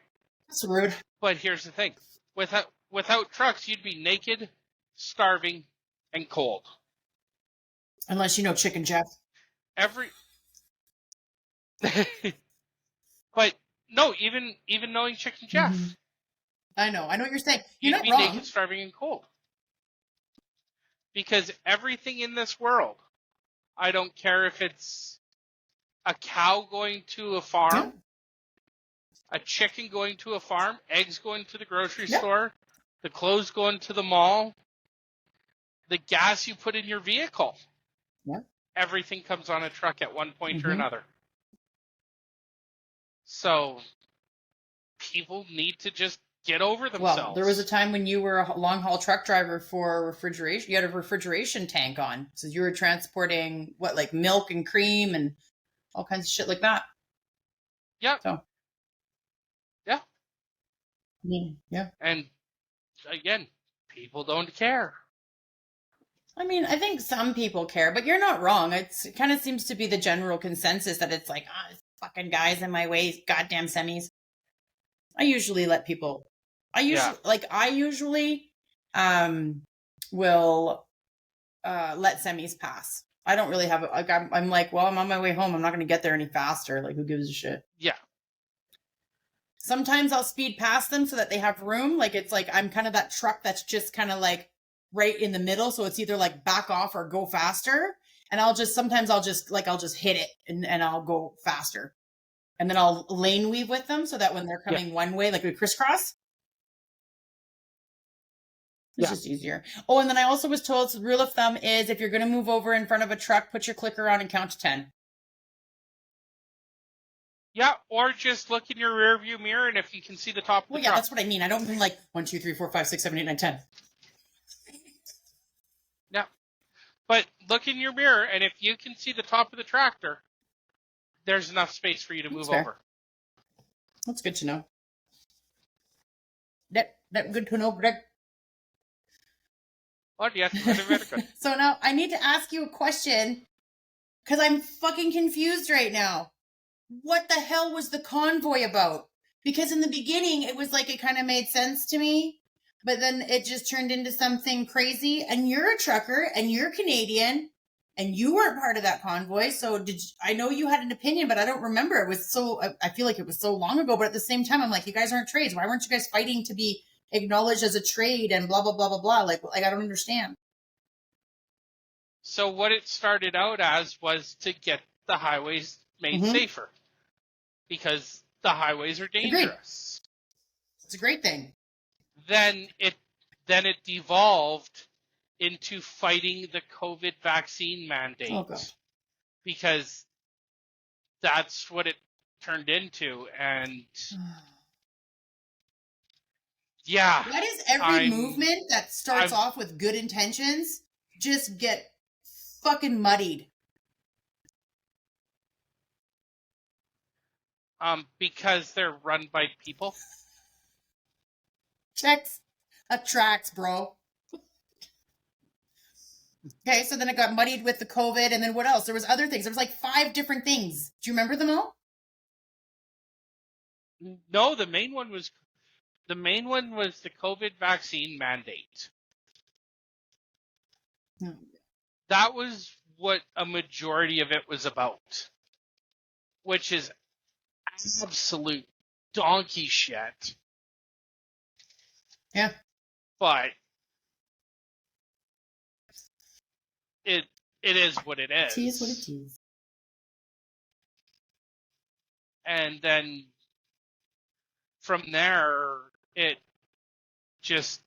That's rude. But here's the thing. Without trucks, you'd be naked, starving, and cold. Unless you know Chicken Jeff. But no, even knowing Chicken Jeff. Mm-hmm. I know what you're saying. You're You'd not be wrong. naked, starving, and cold. Because everything in this world, I don't care if it's a cow going to a farm, a chicken going to a farm, eggs going to the grocery store, the clothes going to the mall, the gas you put in your vehicle. Yeah. Everything comes on a truck at one point or another. So people need to just get over themselves. Well, there was a time when you were a long-haul truck driver for refrigeration. You had a refrigeration tank on. So you were transporting, like milk and cream and all kinds of shit like that. Yeah. So. Yeah. Yeah. And again, people don't care. I mean, I think some people care, but you're not wrong. It kind of seems to be the general consensus that it's like, fucking guys in my way, goddamn semis. I usually let people. I usually will let semis pass. I don't really have I'm like, well, I'm on my way home. I'm not going to get there any faster. Like, who gives a shit? Yeah. Sometimes I'll speed past them so that they have room. Like, it's like I'm kind of that truck that's just kind of like right in the middle. So it's either like back off or go faster. And sometimes I'll just hit it and I'll go faster. And then I'll lane weave with them so that when they're coming one way, like we crisscross. It's just easier. Oh, and then I also was told, so the rule of thumb is if you're going to move over in front of a truck, put your clicker on and count to 10. Yeah, or just look in your rear view mirror, and if you can see the top of the truck. That's what I mean. I don't mean like 1, 2, 3, 4, 5, 6, 7, 8, 9, 10. Yeah. But look in your mirror, and if you can see the top of the tractor, there's enough space for you to move over. That's good to know. That good to know, Greg. Oh, yes, very good. So now I need to ask you a question because I'm fucking confused right now. What the hell was the convoy about? Because in the beginning, it was like it kind of made sense to me, but then it just turned into something crazy. And you're a trucker and you're Canadian and you weren't part of that convoy. So I know you had an opinion, but I don't remember. It was I feel like it was so long ago, but at the same time, I'm like, you guys aren't trades. Why weren't you guys fighting to be acknowledged as a trade and blah, blah, blah, blah, blah. Like I don't understand. So what it started out as was to get the highways made safer, because the highways are dangerous. It's a great thing. Then it devolved into fighting the COVID vaccine mandate. Oh, God. Because that's what it turned into, and yeah. Why does every movement that starts off with good intentions just get fucking muddied? Because they're run by people. Checks attracts, bro. Okay, so then it got muddied with the COVID, and then what else? There was other things. There was like 5 different things. Do you remember them all? No, the main one was the COVID vaccine mandate. That was what a majority of it was about, which is absolute donkey shit. Yeah. But it is what it is. It is what it is. And then from there, it just,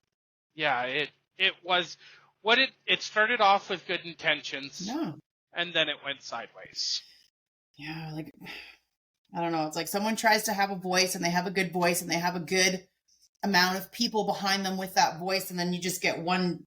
it was what it started off with good intentions. Yeah. And then it went sideways. Yeah, like, I don't know. It's like someone tries to have a voice, and they have a good voice, and they have a good amount of people behind them with that voice, and then you just get one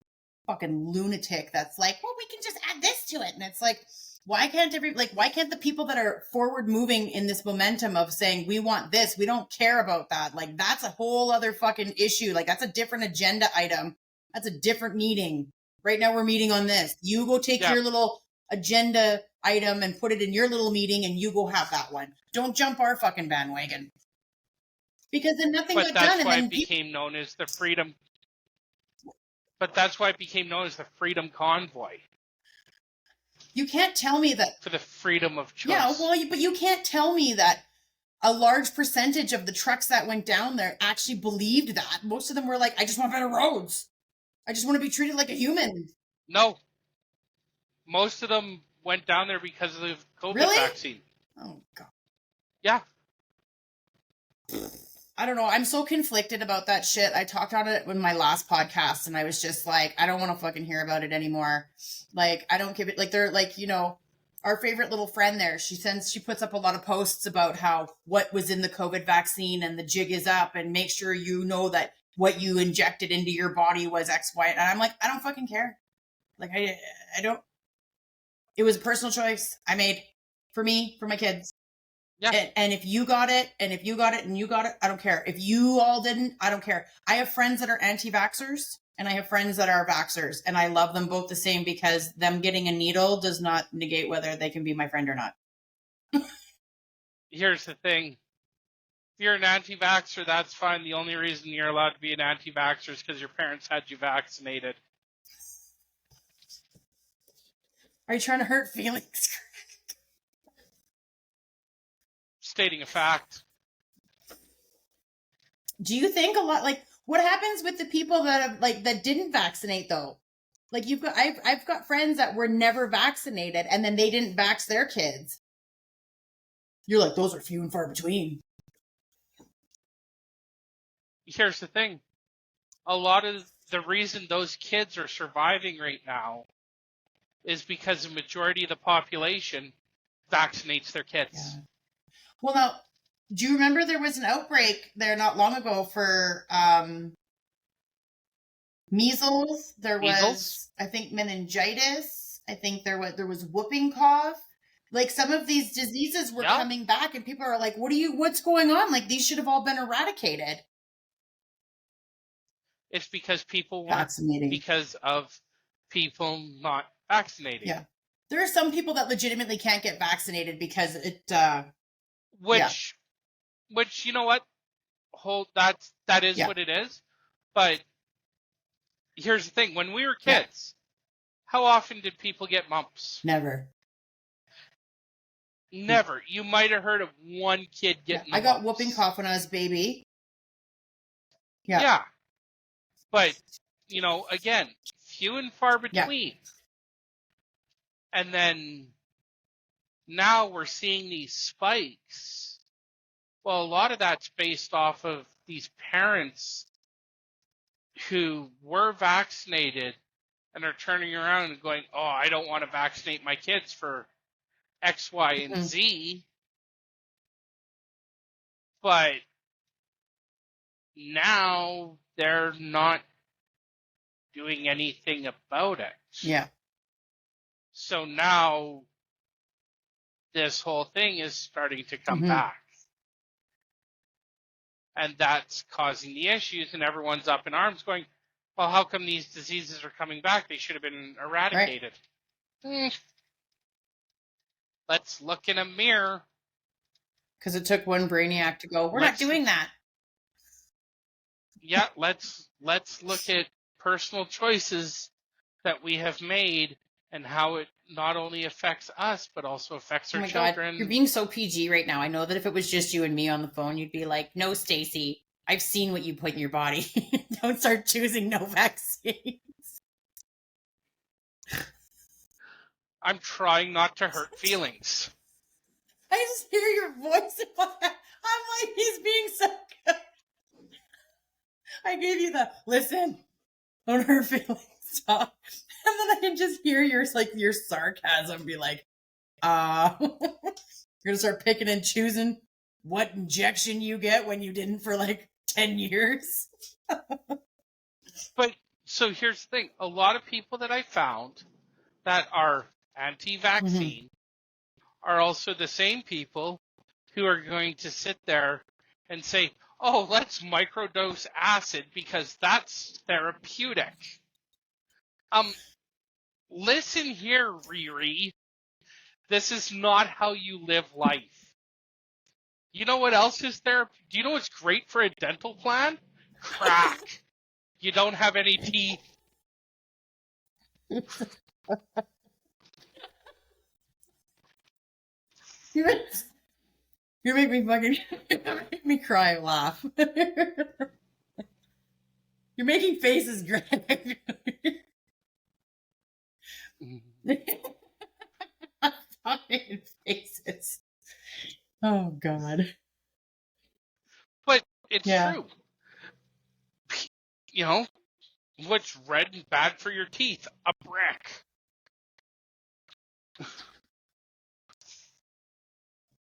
fucking lunatic that's like, well, we can just add this to it. And it's like, why can't the people that are forward moving in this momentum of saying, we want this, we don't care about that. Like, that's a whole other fucking issue. Like, that's a different agenda item. That's a different meeting. Right now we're meeting on this. You go take your little agenda item and put it in your little meeting, and you go have that one. Don't jump our fucking bandwagon. Because then nothing got done. But that's why it became known as the Freedom. But that's why it became known as the Freedom Convoy. You can't tell me that. For the freedom of choice. Yeah, well, but you can't tell me that a large percentage of the trucks that went down there actually believed that. Most of them were like, I just want better roads. I just want to be treated like a human. No. Most of them went down there because of the COVID vaccine. Oh, God. Yeah. I don't know. I'm so conflicted about that shit. I talked on it in my last podcast, and I was just like, I don't want to fucking hear about it anymore. Like, I don't give it, like, they're like, you know, our favorite little friend there, she puts up a lot of posts about how what was in the COVID vaccine, and the jig is up, and make sure you know that what you injected into your body was X, Y. And I'm like, I don't fucking care. Like, I don't. It was a personal choice I made for me, for my kids. Yeah. And if you got it, and if you got it, and you got it, I don't care. If you all didn't, I don't care. I have friends that are anti-vaxxers, and I have friends that are vaxxers, and I love them both the same, because them getting a needle does not negate whether they can be my friend or not. Here's the thing. If you're an anti-vaxxer, that's fine. The only reason you're allowed to be an anti-vaxxer is because your parents had you vaccinated. Are you trying to hurt feelings? Stating a fact. Do you think a lot, like, what happens with the people that have, like, that didn't vaccinate though? Like, I've got friends that were never vaccinated, and then they didn't vax their kids. You're like, those are few and far between. Here's the thing. A lot of the reason those kids are surviving right now is because the majority of the population vaccinates their kids. Yeah. Well, now, do you remember there was an outbreak there not long ago for measles? There was, I think, meningitis. I think there was whooping cough. Like, some of these diseases were coming back, and people are like, what's going on? Like, these should have all been eradicated. It's because people weren't vaccinating. Because of people not vaccinating. Yeah. There are some people that legitimately can't get vaccinated because it which you know what? That is what it is. But here's the thing, when we were kids, how often did people get mumps? Never. Never. You might have heard of one kid getting I got whooping cough when I was a baby. Yeah. Yeah. But, you know, again, few and far between. And then now we're seeing these spikes. Well, a lot of that's based off of these parents who were vaccinated and are turning around and going, oh, I don't want to vaccinate my kids for X, Y, and Mhm. Z. But now they're not doing anything about it. Yeah. So now this whole thing is starting to come Mhm. back. And that's causing the issues, and everyone's up in arms going, well, how come these diseases are coming back? They should have been eradicated. Let's look in a mirror. Because it took one brainiac to go, we're not Let's- doing that. Yeah, let's look at personal choices that we have made and how it not only affects us, but also affects Oh our my children. God, you're being so PG right now. I know that if it was just you and me on the phone, you'd be like, no, Stacy, I've seen what you put in your body. Don't start choosing no vaccine. I'm trying not to hurt feelings. I just hear your voice in my head. I'm like, he's being so good. I gave you the listen, don't hurt feelings. Stop. And then I can just hear your sarcasm be like, you're gonna start picking and choosing what injection you get when you didn't for like 10 years. But so here's the thing. A lot of people that I found that are anti-vaccine are also the same people who are going to sit there and say, oh, let's microdose acid because that's therapeutic. Listen here, Riri. This is not how you live life. You know what else is therapy? Do you know what's great for a dental plan? Crack. You don't have any teeth. You make me fucking make me cry and laugh. You're making faces, Greg. Fucking faces. Oh God. But it's Yeah. true. You know, what's red and bad for your teeth? A brick.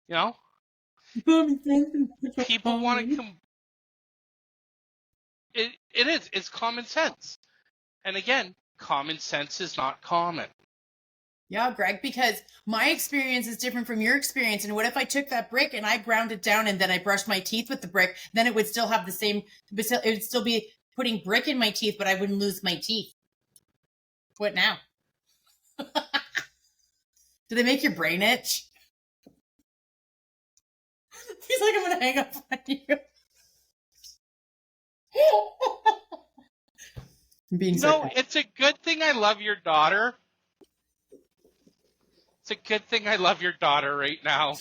You know? People want to come. It is. It's common sense. And again, common sense is not common. Yeah, Greg, because my experience is different from your experience. And what if I took that brick and I ground it down and then I brushed my teeth with the brick? Then it would still have the same, it would still be putting brick in my teeth, but I wouldn't lose my teeth. What now? Do they make your brain itch? He's like, I'm going to hang up on you. No, it's a good thing I love your daughter. It's a good thing I love your daughter right now.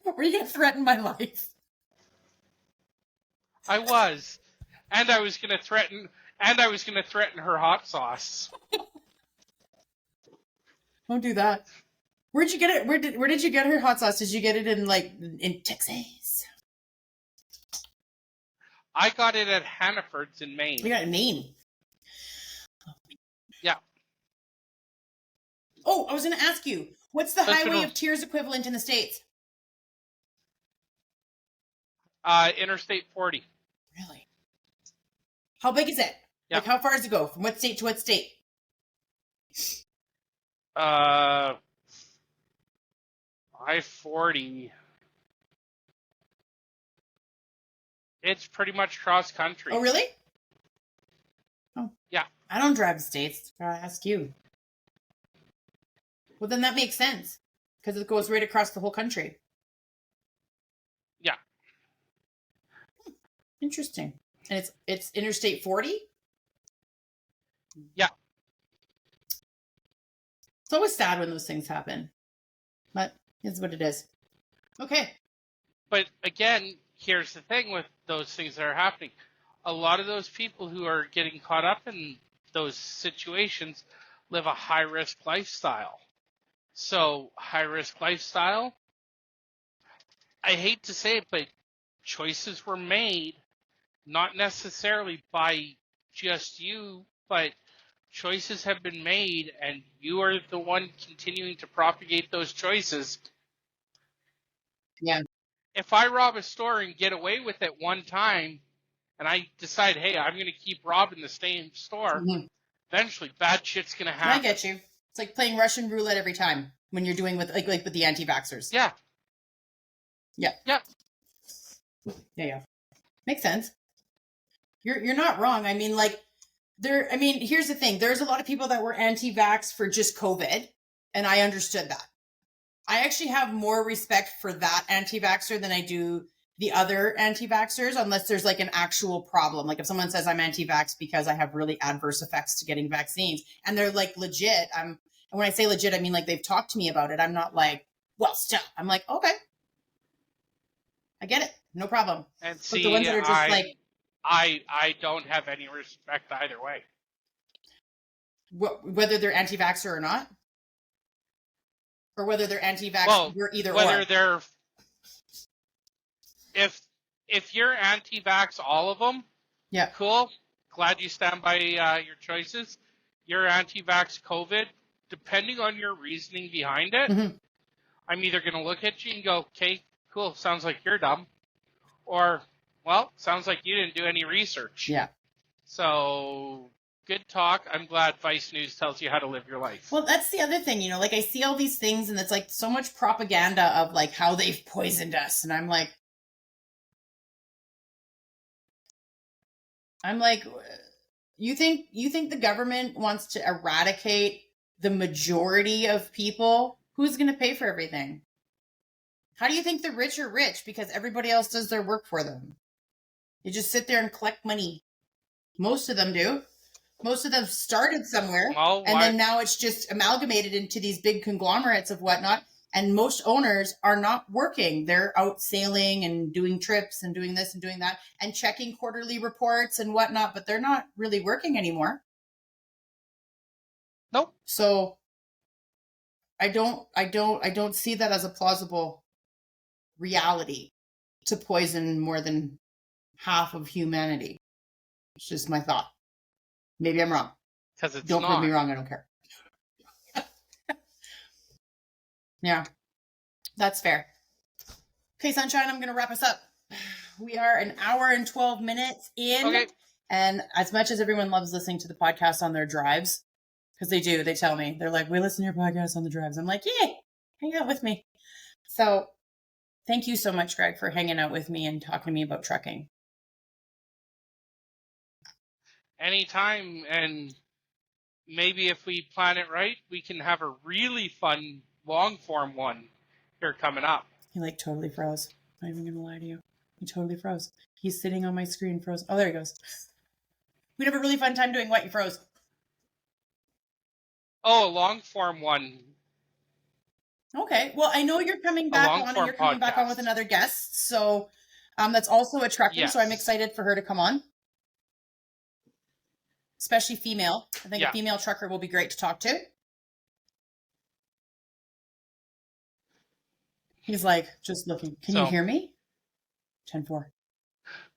Were you going to threaten my life? I was. And I was going to threaten her hot sauce. Don't do that. Where'd you get it? Where did you get her hot sauce? Did you get it in Texas? I got it at Hannaford's in Maine. You got it in Maine. Yeah. Oh, I was going to ask you, what's the Highway of Tears equivalent in the States? Interstate 40. Really? How big is it? Yeah. Like, how far does it go? From what state to what state? I-40. It's pretty much cross country. Oh, really? Oh. Yeah. I don't drive the states. I gotta ask you. Well, then that makes sense. Because it goes right across the whole country. Yeah. Interesting. And it's Interstate 40? Yeah. It's always sad when those things happen. But it's what it is. Okay. But again, here's the thing with those things that are happening. A lot of those people who are getting caught up in those situations live a high-risk lifestyle. So, high risk lifestyle. I hate to say it, but choices were made, not necessarily by just you, but choices have been made, and you are the one continuing to propagate those choices. Yeah. If I rob a store and get away with it one time, and I decide, hey, I'm going to keep robbing the same store, eventually bad shit's going to happen. I get you. It's like playing Russian roulette every time when you're doing with like with the anti-vaxxers. Yeah. Yeah. Yeah. Yeah. Makes sense. You're not wrong. I mean, like here's the thing. There's a lot of people that were anti-vax for just COVID, and I understood that. I actually have more respect for that anti-vaxxer than I do the other anti-vaxxers, unless there's like an actual problem. Like if someone says I'm anti-vax because I have really adverse effects to getting vaccines, and they're like legit. And when I say legit, I mean like they've talked to me about it. I'm not like, well, stop. I'm like, okay, I get it, no problem. And But see, the ones that are just like, I don't have any respect either way. whether they're anti-vaxxer or not, or whether they're anti-vax, well, you're either whether or. they're if you're anti-vax, all of them, Yeah, cool. Glad you stand by your choices. You're anti-vax COVID. Depending on your reasoning behind it, I'm either going to look at you and go, okay, cool, sounds like you're dumb. Or, well, sounds like you didn't do any research. Yeah. So, good talk. I'm glad Vice News tells you how to live your life. Well, that's the other thing, like I see all these things and it's like so much propaganda of like how they've poisoned us. And I'm like, you think the government wants to eradicate the majority of people? Who's going to pay for everything? How do you think the rich are rich? Because everybody else does their work for them. You just sit there and collect money. Most of them do. Most of them started somewhere, and then now it's just amalgamated into these big conglomerates of whatnot. And most owners are not working. They're out sailing and doing trips and doing this and doing that and checking quarterly reports and whatnot, but they're not really working anymore. Nope. So I don't see that as a plausible reality to poison more than half of humanity. It's just my thought. Maybe I'm wrong. Because it's don't prove me wrong. I don't care. Yeah, that's fair. Okay, Sunshine, I'm going to wrap us up. We are an hour and 12 minutes in. Okay. And as much as everyone loves listening to the podcast on their drives, because they do, they tell me, they're like, we listen to your podcast on the drives. I'm like, yeah, hang out with me. So thank you so much, Greg, for hanging out with me and talking to me about trucking. Anytime, and maybe if we plan it right, we can have a really fun long form one here coming up. He like totally froze. I'm not even gonna lie to you. He totally froze. He's sitting on my screen, froze. Oh, there he goes. We'd have a really fun time doing what? You froze. Oh, a long form one. Okay. Well, I know you're coming back on, and you're coming back on with another guest. So that's also a trucker. Yes. So I'm excited for her to come on. Especially female. I think a female trucker will be great to talk to. He's like, just looking. Can you hear me? 10-4.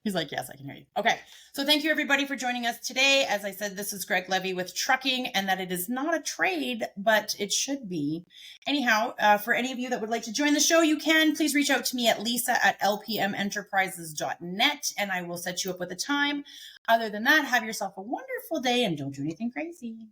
He's like, yes, I can hear you. Okay. So thank you everybody for joining us today. As I said, this is Greg Levy with Trucking, and that it is not a trade, but it should be. Anyhow, for any of you that would like to join the show, you can. Please reach out to me at lisa@lpmenterprises.net, and I will set you up with a time. Other than that, have yourself a wonderful day and don't do anything crazy.